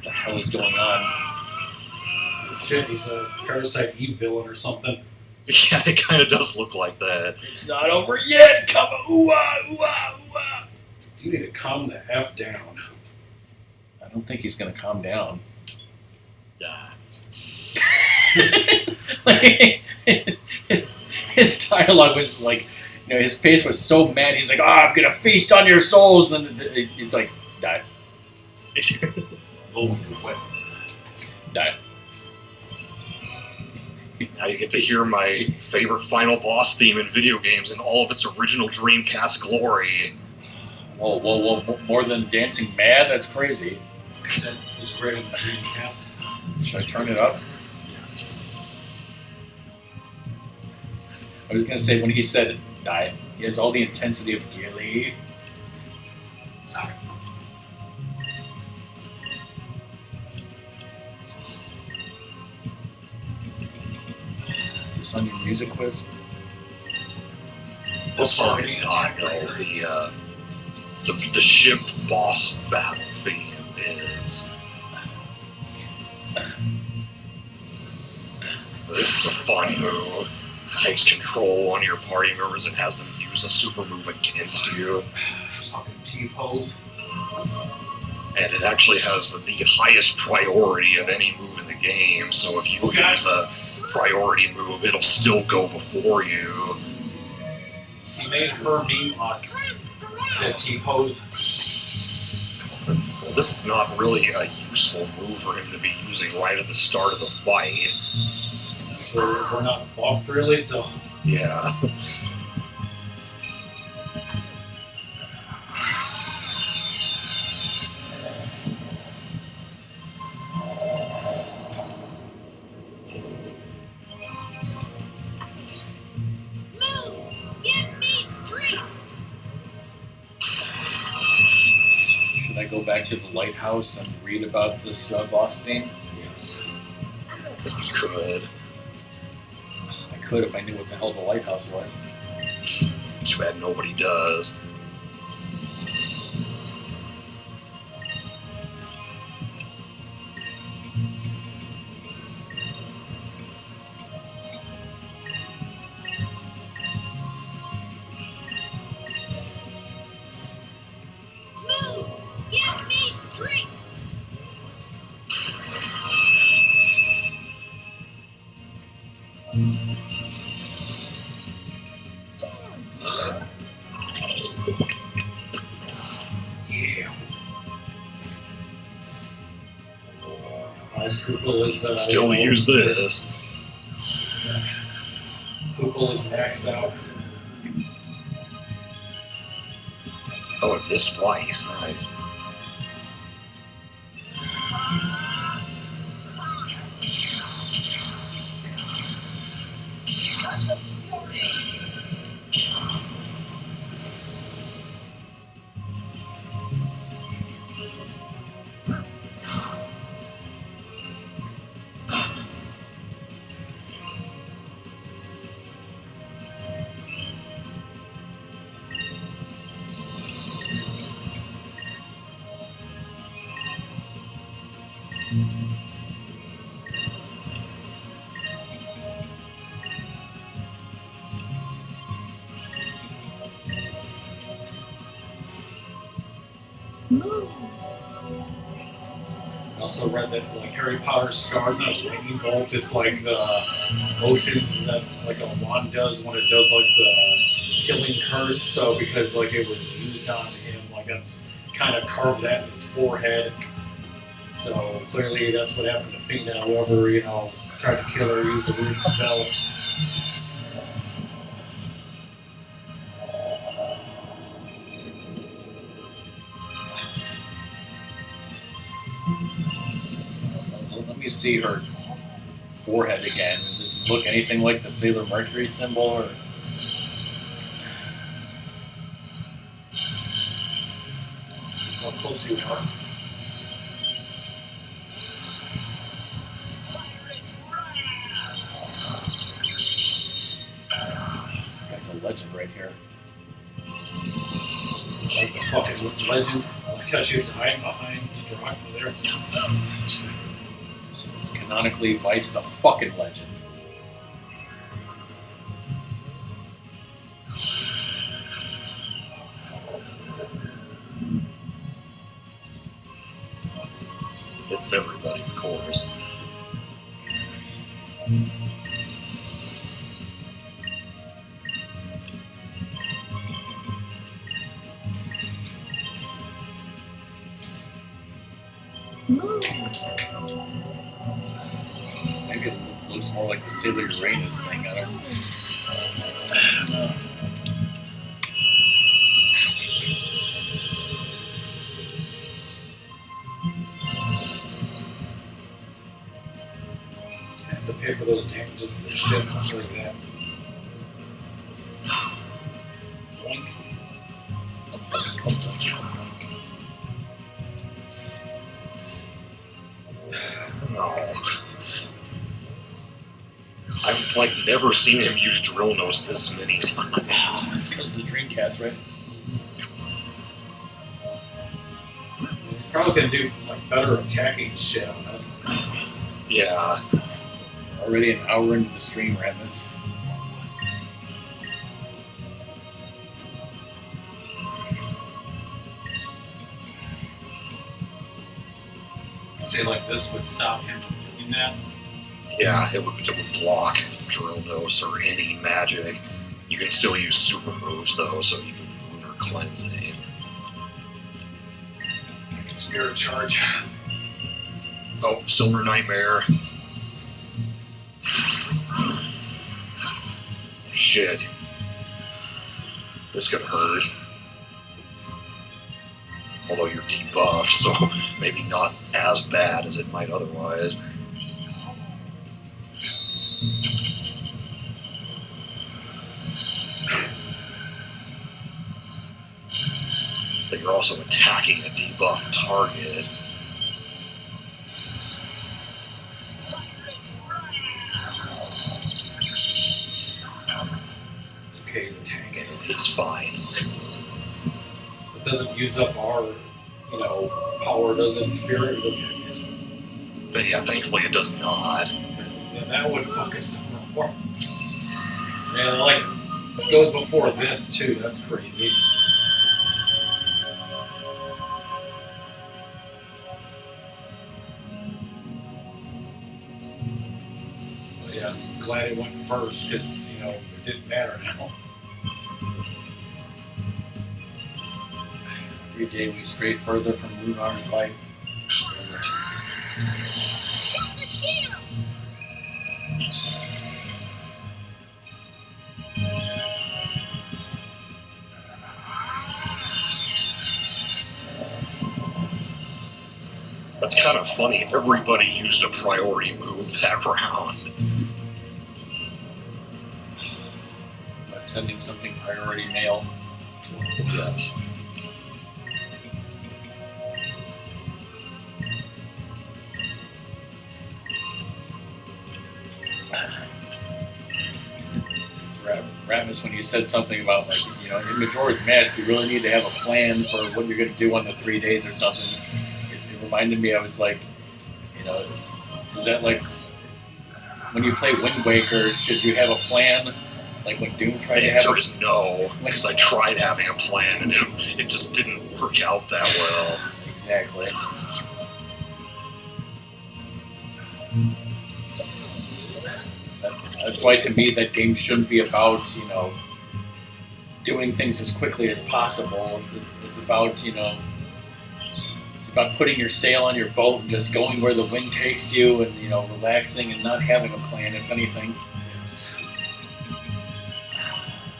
the hell is going on? Shit, he's a Parasite Eve villain or something. Yeah, it kind of does look like that. It's not over yet. Come on, ooh-ah. You need to calm the F down. I don't think he's gonna calm down. Like, his dialogue was like, his face was so mad. He's like, I'm gonna feast on your souls. And then he's like, die. Oh, what? Die. Now you get to hear my favorite final boss theme in video games in all of its original Dreamcast glory. Whoa, more than Dancing Mad? That's crazy. That was great on the Dreamcast. Should I turn it up? Yes. I was gonna say, when he said die, he has all the intensity of Gilly. Sorry. Is this on your music quiz? Well, sorry, not. No, the ship boss battle theme is. This is a fun move. Takes control on your party members and has them use a super move against you. Fucking T-pose. And it actually has the highest priority of any move in the game, so if you use a priority move, it'll still go before you. He made her meme us. That T-pose. Well, this is not really a useful move for him to be using right at the start of the fight. So we're not buffed really, so... Yeah. Move! Give me strength! Should I go back to the lighthouse and read about this boss theme? Yes. You could. I could if I knew what the hell the lighthouse was. Too bad nobody does. Move! Give me strength! Yeah. As Koopa is... Still use this. Koopa is maxed out. Oh, it missed twice. Nice. I also read that like Harry Potter's scars on a lightning bolt, it's like the motions that like a wand does when it does like the killing curse. So because like it was used on him, like that's kind of carved that in his forehead. So clearly that's what happened to Fina, whoever, tried to kill her, use a weird spell. Let me see her forehead again. Does it look anything like the Sailor Mercury symbol? Or How close you are. this guy's a legend right here. Like the fucking legend. Because she was hiding behind the Ratmus there. So it's canonically Vice the fucking legend. It's everybody, of course. Maybe it looks more like the Sailor Uranus thing. I don't know. I have to pay for those damages to the ship. I'll tell you that. Boink. Oh. I've like never seen him use drill nose this many times. It's because of the Dreamcast, right? He's probably gonna do like better attacking shit on us. Yeah. Already an hour into the stream, Ratmus. Say like this would stop him from doing that. Yeah, it would block drill nose or any magic. You can still use super moves though, so you can lunar cleansing. I can spirit charge. Oh, Silver Nightmare. Shit. This could hurt. Although you're debuffed, so maybe not as bad as it might otherwise. But you're also attacking a debuffed target. It's okay, he's a tank. It's fine. It doesn't use up our, power, does it? Spirit. But yeah, thankfully it does not. Yeah, that would fuck us up for more. Yeah, like it goes before this too. That's crazy. But yeah, glad it went first because it didn't matter now. Every day we stray further from Lunar's light. Got the shield! That's kind of funny. Everybody used a priority move that round. But sending something priority mail. Yes. Ratmus, when you said something about in Majora's Mask, you really need to have a plan for what you're going to do on the 3 days or something. It reminded me, I was like, is that like when you play Wind Waker, should you have a plan? Like when Doom tried to have The answer is no, because I tried having a plan and it just didn't work out that well. Exactly. That's why, to me, that game shouldn't be about, doing things as quickly as possible. It's about, it's about putting your sail on your boat and just going where the wind takes you and, relaxing and not having a plan, if anything. Yes.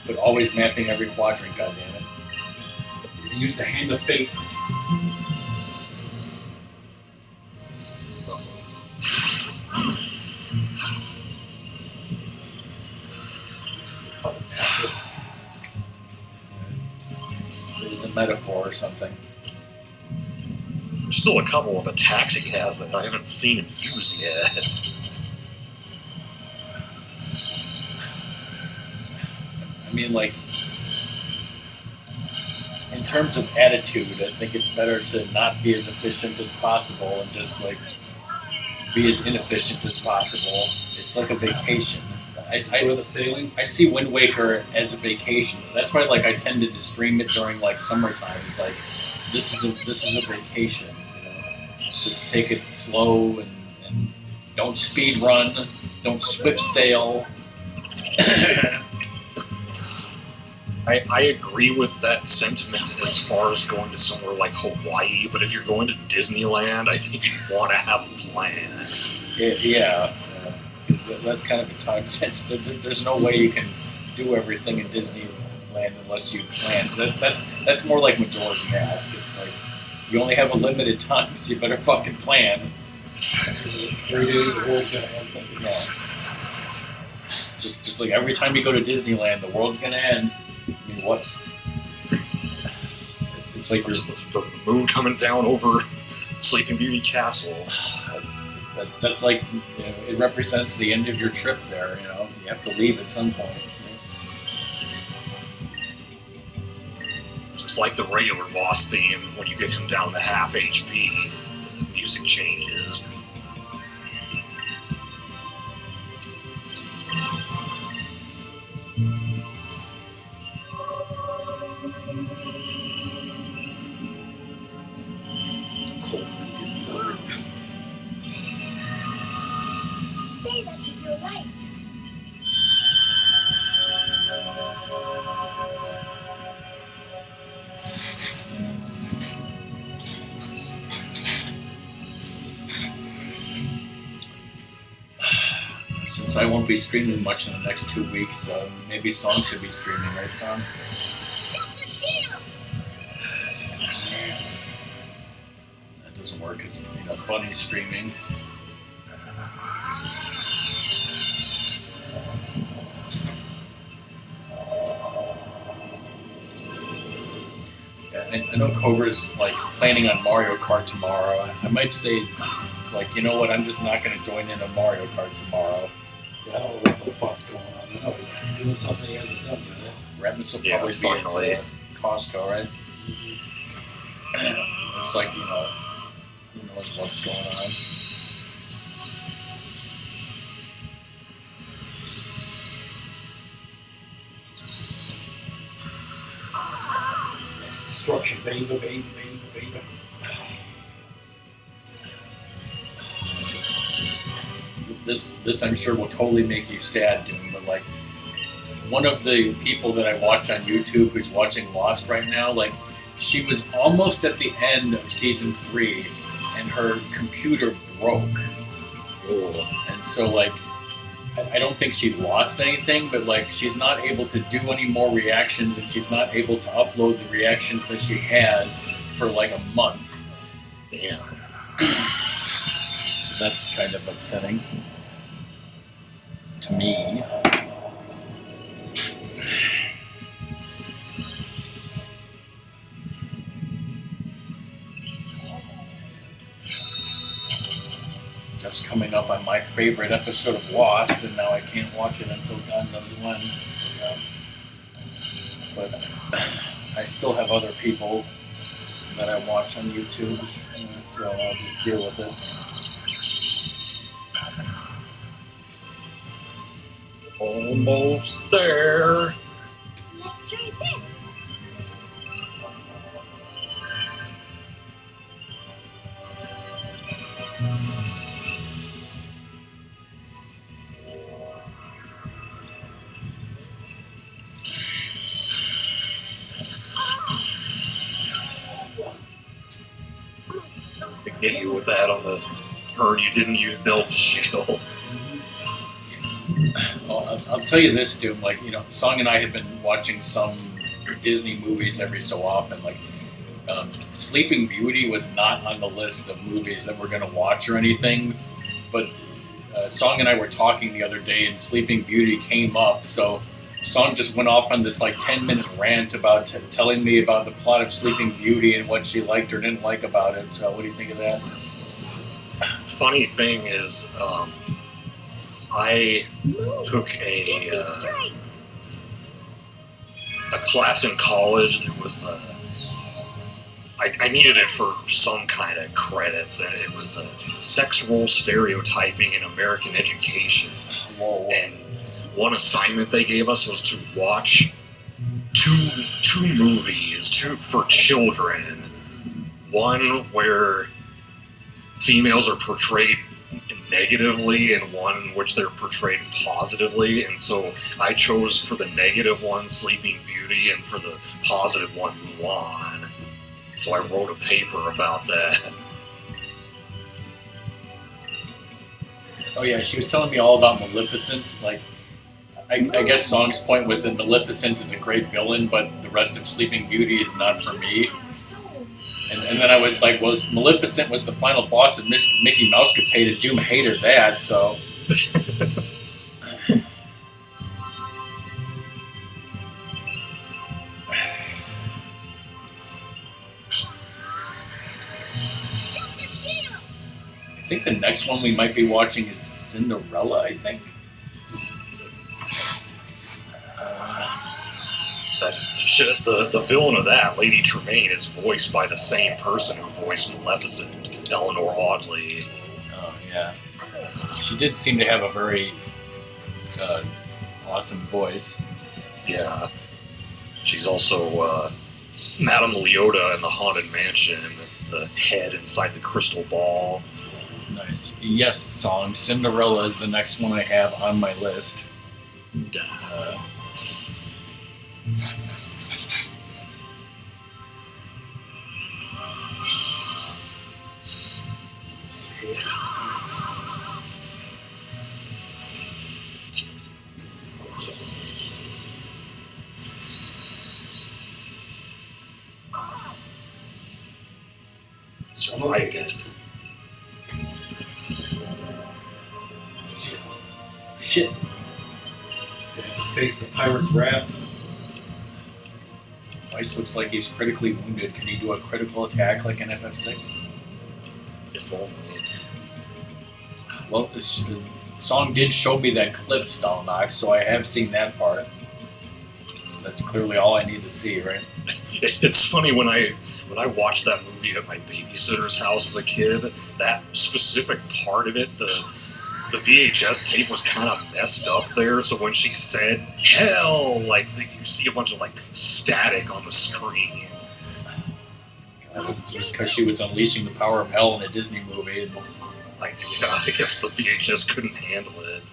But always mapping every quadrant, goddammit. Use the hand of fate. metaphor or something. There's still a couple of attacks he has that I haven't seen him use yet. I mean, like, in terms of attitude, I think it's better to not be as efficient as possible and just, like, be as inefficient as possible. It's like a vacation. Enjoy the sailing. I see Wind Waker as a vacation. That's why, like, I tended to stream it during, like, summertime. It's like, this is a vacation. You know? Just take it slow and don't speed run. Don't swift sail. I agree with that sentiment as far as going to somewhere like Hawaii, but if you're going to Disneyland, I think you want to have a plan. Yeah. That's kind of a time sense. There's no way you can do everything in Disneyland unless you plan. That's more like Majora's Mask. It's like you only have a limited time, so you better fucking plan. 3 days, the world's gonna end. Yeah. Just like every time you go to Disneyland, the world's gonna end. I mean, what's? It's like the moon coming down over Sleeping Beauty Castle. That's like, you know, it represents the end of your trip there. You know, you have to leave at some point. Just like the regular boss theme, when you get him down to half HP, the music changes. Cold wind is blurred. Save us with your light. Since I won't be streaming much in the next 2 weeks, maybe Song should be streaming, right, Song? Dr. Shield! That doesn't work because, you know, Bunny's streaming. Yeah, I know Cobra's, like, planning on Mario Kart tomorrow. I might say, like, you know what, I'm just not going to join in on Mario Kart tomorrow. Yeah, I don't know what the fuck's going on. I know he's doing something he hasn't done yet. Ratmus will Yeah, probably finally. be at Costco, right? It's like, you know, who knows what's going on. It's destruction, baby. This I'm sure will totally make you sad, Doom, but like one of the people that I watch on YouTube who's watching Lost right now, like she was almost at the end of season 3 and her computer broke. And so like I don't think she lost anything, but like she's not able to do any more reactions and she's not able to upload the reactions that she has for like a month. Damn. So that's kind of upsetting to me. Just coming up on my favorite episode of Lost, and now I can't watch it until God knows when. But I still have other people that I watch on YouTube, so I'll just deal with it. Almost there. Let's try this. To get you with that on the turn, you didn't use Belt's shield. Well, I'll tell you this, Doom. Like, you know, Song and I have been watching some Disney movies every so often. Like, Sleeping Beauty was not on the list of movies that we're going to watch or anything. But Song and I were talking the other day, and Sleeping Beauty came up. So Song just went off on this like 10-minute rant about telling me about the plot of Sleeping Beauty and what she liked or didn't like about it. So what do you think of that? Funny thing is, I took Get this straight. a class in college that was I needed it for some kind of credits, and it was sex role stereotyping in American education. Whoa. And one assignment they gave us was to watch two movies, two for children. One where females are portrayed negatively, and one in which they're portrayed positively. And so I chose for the negative one Sleeping Beauty, and for the positive one Mulan. So I wrote a paper about that. Oh yeah, she was telling me all about Maleficent. Like, I guess Song's point was that Maleficent is a great villain, but the rest of Sleeping Beauty is not for me. Our souls. And then I was like, well, Maleficent was the final boss of Mickey Mouse Capade, and Doom hated that, so... Dr. Shield. I think the next one we might be watching is Cinderella, I think. The villain of that, Lady Tremaine, is voiced by the same person who voiced Maleficent, Eleanor Audley. Oh, yeah. She did seem to have a very awesome voice. Yeah. She's also Madame Leota in the Haunted Mansion, the head inside the crystal ball. Nice. Yes, Song. Cinderella is the next one I have on my list. Survived it. Shit. You have to face the pirate's wrath. Weiss looks like he's critically wounded. Can he do a critical attack like an FF6? If only. Well, the Song did show me that clip, Stalnox, so I have seen that part. So that's clearly all I need to see, right? It's funny when I watched that movie at my babysitter's house as a kid. That specific part of it, the VHS tape was kind of messed up there. So when she said "hell," like you see a bunch of like static on the screen. Just because she was unleashing the power of hell in a Disney movie. Like, yeah, I guess the VHS couldn't handle it.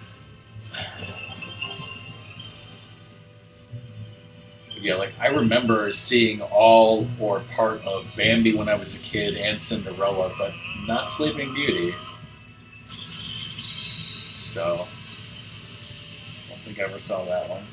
Yeah, like I remember seeing all or part of Bambi when I was a kid and Cinderella, but not Sleeping Beauty. So, I don't think I ever saw that one.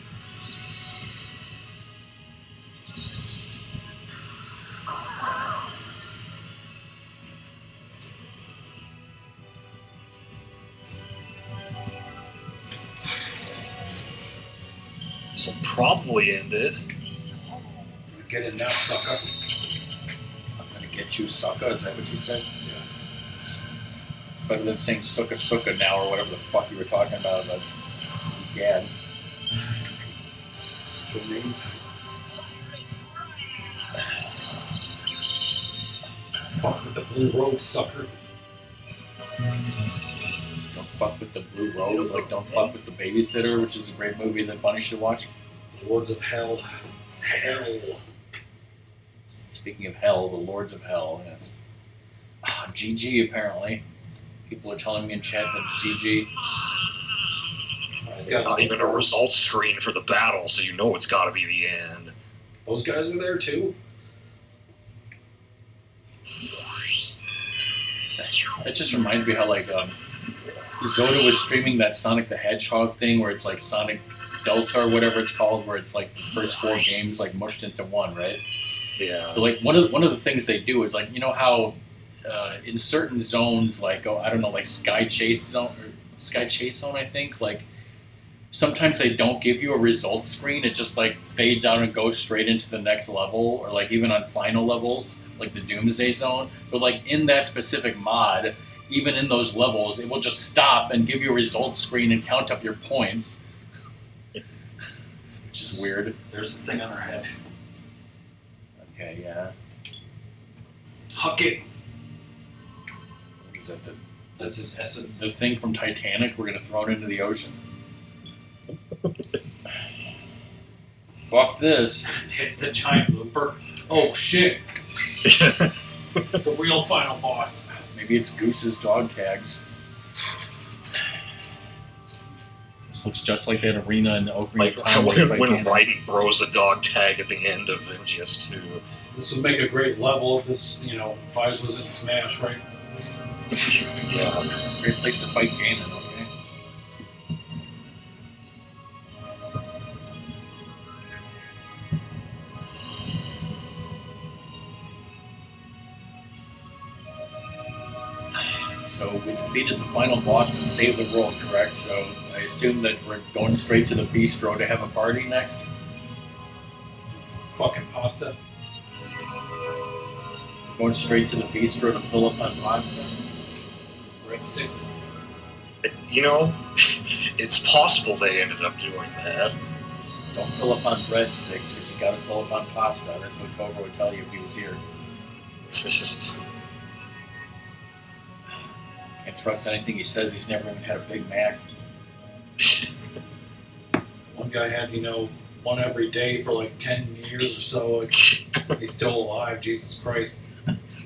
So probably end it. Get it now, sucker. I'm gonna get you, sucker. Is that what you said? Yes. It's better than saying sucka sucka now or whatever the fuck you were talking about. But yeah, That's what it means. Fuck with the blue road, sucker. don't fuck with the Blue Rose. Like don't fuck with the Babysitter, which is a great movie that Bunny should watch. Lords of Hell. Hell. Speaking of hell, the Lords of Hell. Yes. GG apparently. People are telling me in chat that it's GG. Not even a results screen for the battle, so you know it's got to be the end. Those guys are there too. It just reminds me how like Zoda was streaming that Sonic the Hedgehog thing where it's like Sonic Delta or whatever it's called, where it's like the first 4 games like mushed into one, right? Yeah. But like one of the things they do is like, you know how in certain zones, like I don't know, like Sky Chase Zone, I think, like sometimes they don't give you a results screen. It just like fades out and goes straight into the next level, or like even on final levels, like the Doomsday Zone. But like in that specific mod, even in those levels, it will just stop and give you a results screen and count up your points, which is weird. There's the thing on her head. Okay, yeah. Huck it. What is that? That's his essence. The thing from Titanic? We're gonna throw it into the ocean. Fuck this. Hits the giant looper. Oh shit. The real final boss. Maybe it's Goose's dog tags. This looks just like that arena in Ocarina Like of Time. where you fight when Ganon. Raiden throws the dog tag at the end of MGS2. This would make a great level if this, if I was in Smash, right? Yeah. It's a great place to fight Ganon, okay? So we defeated the final boss and saved the world, correct? So I assume that we're going straight to the bistro to have a party next? Fucking pasta. Going straight to the bistro to fill up on pasta? Breadsticks. You know, it's possible they ended up doing that. Don't fill up on breadsticks, because you gotta fill up on pasta. That's what Cobra would tell you if he was here. Can't trust anything he says. He's never even had a Big Mac. One guy had, one every day for like 10 years or so. Like, he's still alive. Jesus Christ.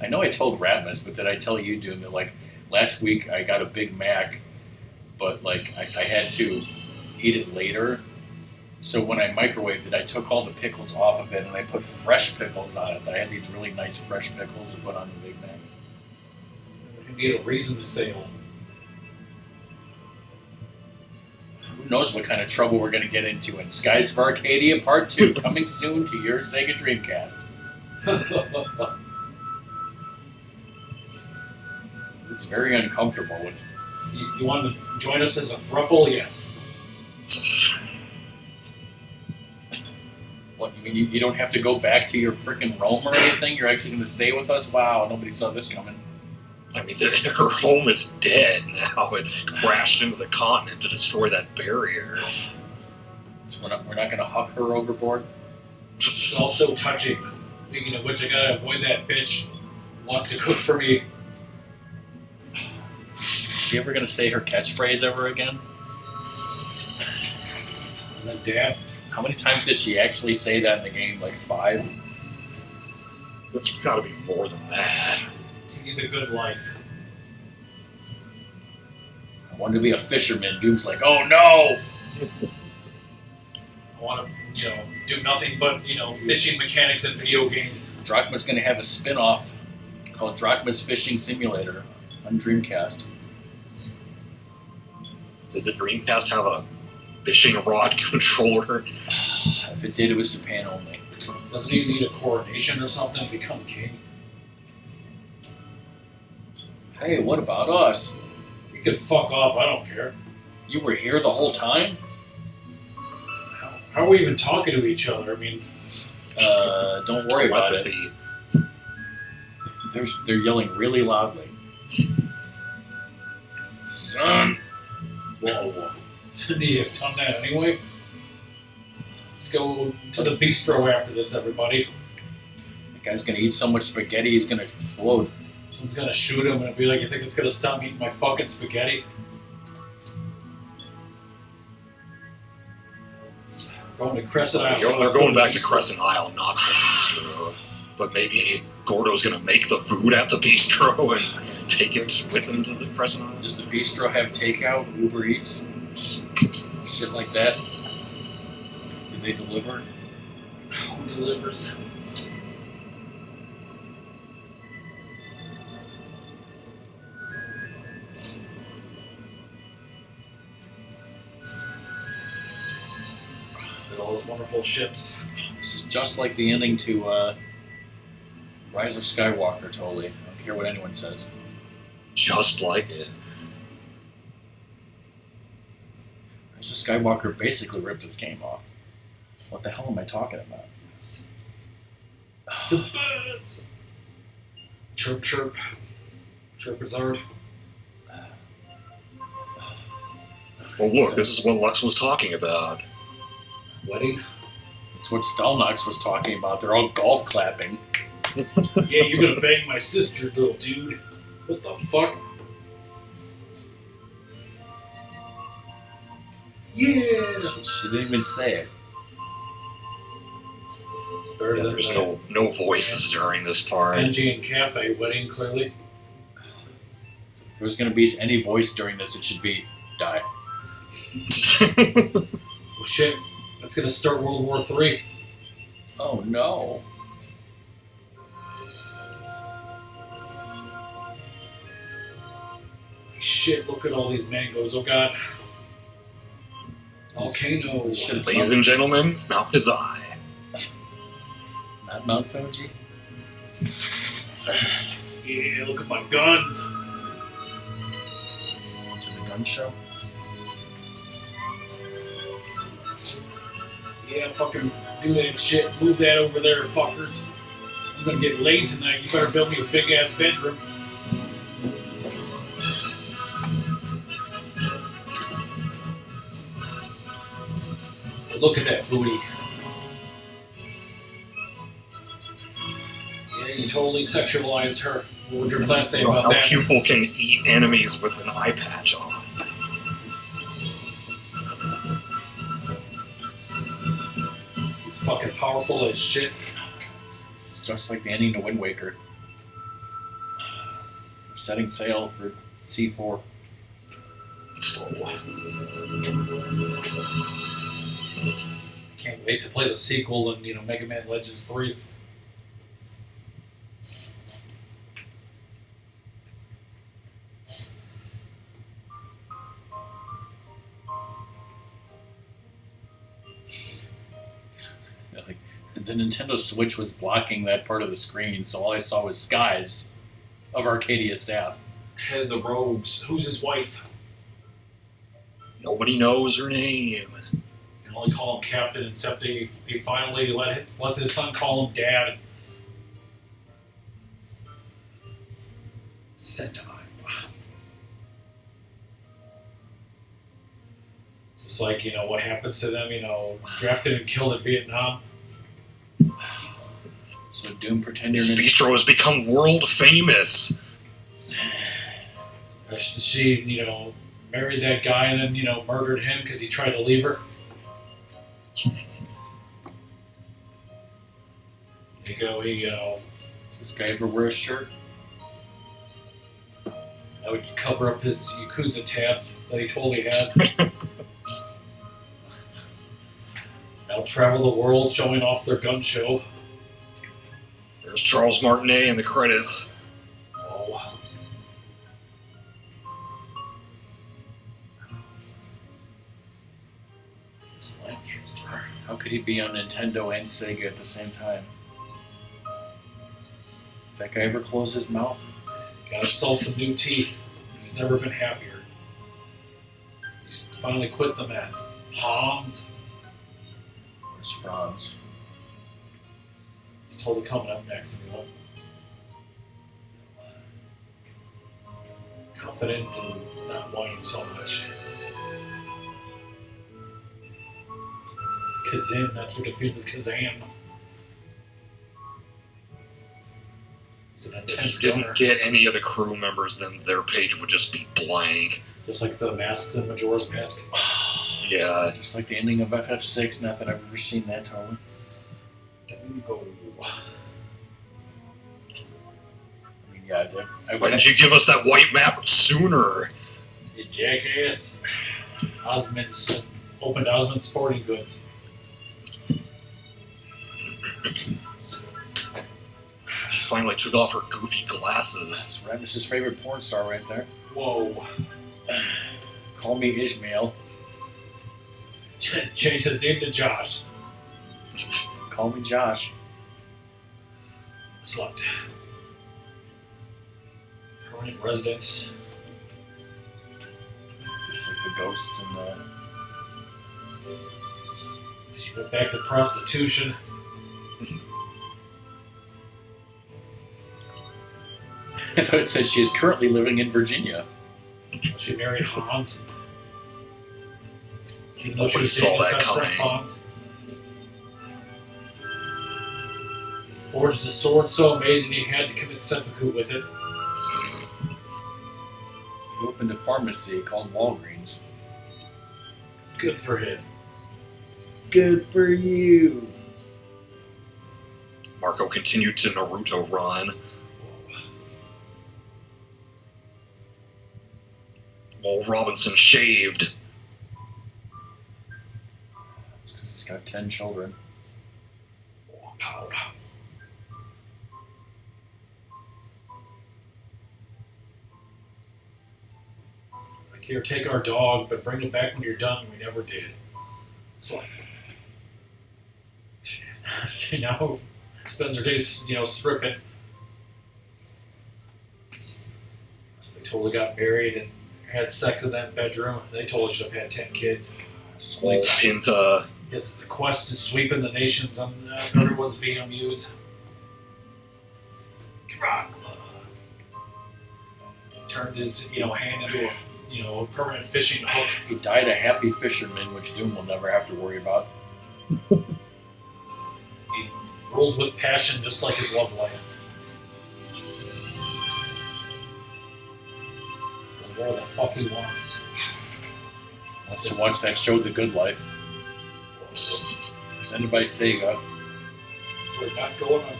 I know I told Ratmus, but did I tell you, Doom, that like last week I got a Big Mac, but like I had to eat it later. So when I microwaved it, I took all the pickles off of it and I put fresh pickles on it. I had these really nice fresh pickles to put on the Big Mac. You need a reason to sail. Who knows what kind of trouble we're going to get into in Skies of Arcadia Part 2, coming soon to your Sega Dreamcast. It's very uncomfortable. You want to join us as a throuple? Yes. What, you mean you don't have to go back to your frickin' Rome or anything? You're actually going to stay with us? Wow, nobody saw this coming. I mean, her home is dead now. It crashed into the continent to destroy that barrier. So we're not going to huck her overboard? It's all so touching. Speaking of which, I gotta avoid that bitch who wants to cook for me. Is she ever going to say her catchphrase ever again? And then Dad. How many times did she actually say that in the game? Like 5? It's got to be more than that. Take you the good life. I wanted to be a fisherman. Doom's like, oh no! I want to, do nothing but, fishing mechanics and video games. Drachma's going to have a spin-off called Drachma's Fishing Simulator on Dreamcast. Did the Dreamcast have a fishing rod controller? If it did, it was Japan only. Doesn't he need a coronation or something to become king? Hey, what about us? You can fuck off, I don't care. You were here the whole time? How are we even talking to each other? I mean... Don't worry about it. Telepathy. They're yelling really loudly. Son! Whoa. Shouldn't he have done that anyway? Let's go to the bistro after this, everybody. That guy's gonna eat so much spaghetti, he's gonna explode. Someone's gonna shoot him and be like, you think it's gonna stop me eating my fucking spaghetti? Going to Crescent Isle. They're going back to Crescent Isle, not to the bistro. But maybe Gordo's going to make the food at the bistro and take it with him to the Crescent Isle. Does the bistro have takeout, Uber Eats, shit like that? Do they deliver? Who delivers? All those wonderful ships. This is just like the ending to Rise of Skywalker, totally. I don't care what anyone says. Just like it. Mr. Skywalker basically ripped his game off. What the hell am I talking about? The birds! Chirp, chirp. Chirpazard. Well, look, this is what Lux was talking about. Wedding? It's what Stelnox was talking about. They're all golf clapping. Yeah, you're gonna bang my sister, little dude. What the fuck? Yeah! She didn't even say it. It's better Yeah, than there's the no voices during this part. NG and Cafe wedding, clearly. If there's going to be any voice during this, it should be die. Oh shit, that's gonna start World War III. Oh no. Shit, look at all these mangoes, oh god. Volcano. Shit, it's Ladies and gentlemen, Mount Kazai. not Mount Fuji. Yeah, look at my guns. To the gun show. Yeah, fucking do that shit. Move that over there, fuckers. I'm gonna get laid tonight. You better build me a big ass bedroom. Look at that booty. Yeah, you totally sexualized her. What would your class say about Our that? pupil can eat enemies with an eye patch on. It's fucking powerful as shit. It's just like the ending to Wind Waker. We're setting sail for C4. Can't wait to play the sequel and Mega Man Legends 3. Like, the Nintendo Switch was blocking that part of the screen, so all I saw was skies of Arcadia staff. Head of the rogues. Who's his wife? Nobody knows her name. You can only call him Captain, except he finally lets his son call him Dad. Sentai. It's like, what happens to them, drafted and killed in Vietnam. So Doom pretend This you're bistro has become world famous. She, married that guy and then, murdered him because he tried to leave her. There you go, Does this guy ever wear a shirt? I would cover up his Yakuza tats that he totally has. Now travel the world showing off their gun show. There's Charles Martinet in the credits. Oh. This Lancaster. How could he be on Nintendo and Sega at the same time? Does that guy ever close his mouth? Got himself some new teeth. He's never been happier. He's finally quit the meth. Hans. Where's Franz? He's totally coming up next. Confident and not whining so much. Kazin, that's what defeated with Kazan. He's an If intense you gunner. didn't get any of the crew members, then their page would just be blank. Just like the masks in Majora's Mask. Yeah. Just like the ending of FF6, not that I've ever seen that totally. Go. I mean, yeah, Why didn't you give us that white map sooner? You jackass. Opened Osmond's Sporting Goods. She finally took off her goofy glasses. That's Ratmus' favorite porn star right there. Whoa. Call me Ishmael. Change his name to Josh. Call me Josh. Slut. Permanent residence. Just like the ghosts in the She went back to prostitution. I thought it said she is currently living in Virginia. She married Hans. Even though she Nobody was saw dating his that best friend, coming. Hans. He forged a sword so amazing he had to commit seppuku with it. He opened a pharmacy called Walgreens. Good for him. Good for you. Marco continued to Naruto run. While Robinson shaved. It's 'cause he's got 10 children. Pow, pow. Like, here, take our dog, but bring it back when you're done. We never did. It's like, she now spends her days, stripping. So they totally got married and had sex in that bedroom. They told her she'd have had 10 kids. Well, Pinta. Yes, the quest is sweeping the nations on everyone's VMUs. Drachma turned his, hand into a, permanent fishing hook. He died a happy fisherman, which Doom will never have to worry about. He rules with passion, just like his love life. Where the fuck he wants. Wants to watch that show, The Good Life. Presented by Sega. We're not going under.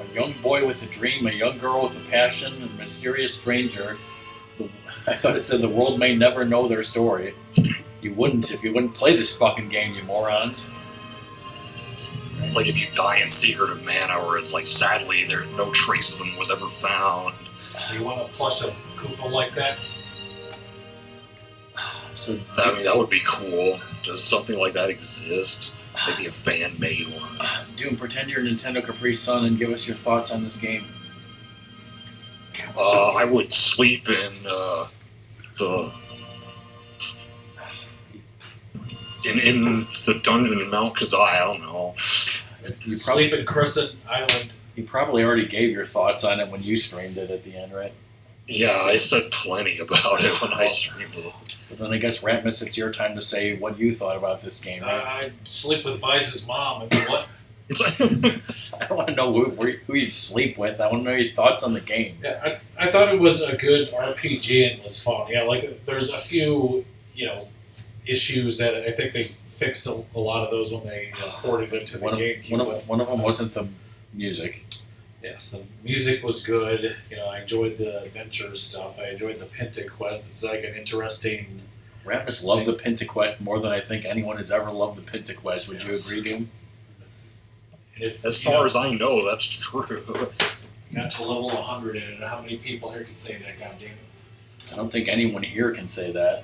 A young boy with a dream, a young girl with a passion, and a mysterious stranger. I thought it said the world may never know their story. You wouldn't if you wouldn't play this fucking game, you morons. It's like if you die in secret of mana, or it's like sadly there no trace of them was ever found. You want a plush of Koopa like that? So That would be cool. Does something like that exist? Maybe a fan made one. Doom, pretend you're Nintendo Capri Sun and give us your thoughts on this game. I would sleep in in the dungeon in Mount Kazai. I don't know. You Sleep in Crescent Island. You probably already gave your thoughts on it when you streamed it at the end, right? Yeah, I said plenty about it when I streamed it. But then I guess, Ratmus, it's your time to say what you thought about this game, right? I'd sleep with Vice's mom. I mean, what? It's like, I don't want to know who you'd sleep with. I want to know your thoughts on the game. Yeah, I thought it was a good RPG and was fun. Yeah, like there's a few, issues that I think they fixed a lot of those when they ported it to the GameCube. One of them wasn't the music. Yes, the music was good. I enjoyed the adventure stuff. I enjoyed the Pinta quest. It's like an interesting. Ratmus loved the Pinta Quest more than I think anyone has ever loved the Pinta Quest. Would Yes. you agree, Doom? And if, as far as I know, that's true. got to level 100 in it, how many people here can say that? God damn it! I don't think anyone here can say that.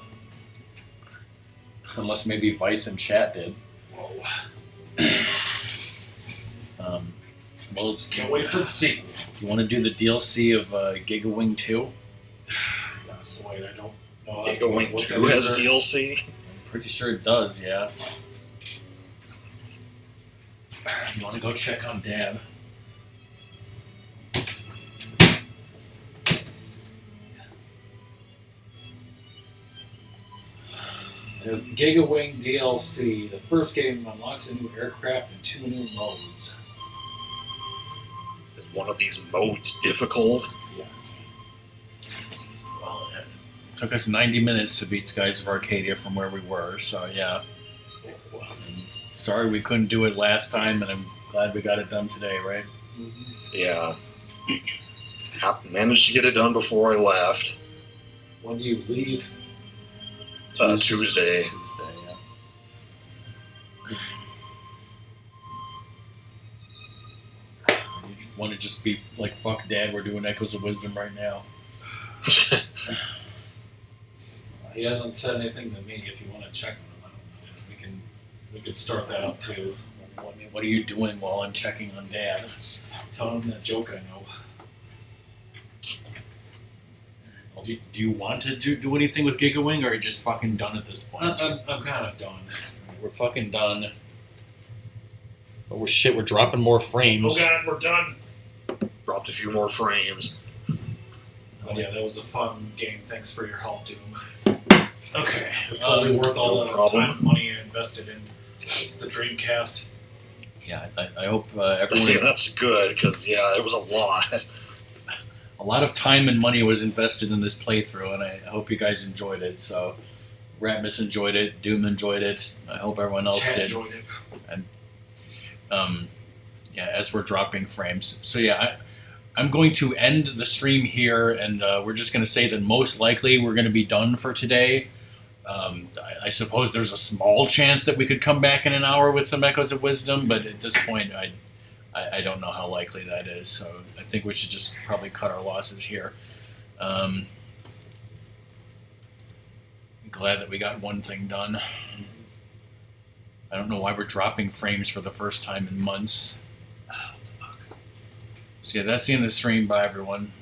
Unless maybe Vice and Chat did. Whoa! Well, Can't wait for the sequel. you want to do the DLC of Gigawing 2? That's the way I don't know. Giga Wing what 2 that has is. DLC. I'm pretty sure it does, yeah. You want to go check on Dad? The Giga Wing DLC. The first game unlocks a new aircraft and 2 new modes. Is one of these modes difficult? Yes. Well, it took us 90 minutes to beat Skies of Arcadia from where we were, so yeah. And sorry we couldn't do it last time, and I'm glad we got it done today, right? Yeah. Managed to get it done before I left. When do you leave? Tuesday. Tuesday, yeah. You want to just be like, fuck Dad, we're doing Echoes of Wisdom right now. He hasn't said anything to me. If you want to check on him, I don't know. We could start that up too. What are you doing while I'm checking on Dad? Tell him that joke I know. Do you want to do anything with Gigawing, or are you just fucking done at this point? I'm kind of done. we're fucking done. But we're dropping more frames. Oh god, we're done. Dropped a few more frames. Oh yeah, that was a fun game. Thanks for your help, Doom. Okay, totally worth all no the problem. time and money I invested in the Dreamcast. Yeah, I hope everyone. Yeah, that's good, because, yeah, it was a lot. A lot of time and money was invested in this playthrough, and I hope you guys enjoyed it. So, Ratmus enjoyed it, Doom enjoyed it. I hope everyone else Chad did. enjoyed it. Yeah, as we're dropping frames. So yeah, I'm going to end the stream here, and we're just going to say that most likely we're going to be done for today. I suppose there's a small chance that we could come back in an hour with some Echoes of Wisdom, but at this point, I don't know how likely that is. So I think we should just probably cut our losses here. Glad that we got one thing done. I don't know why we're dropping frames for the first time in months. So yeah, that's the end of the stream. Bye, everyone.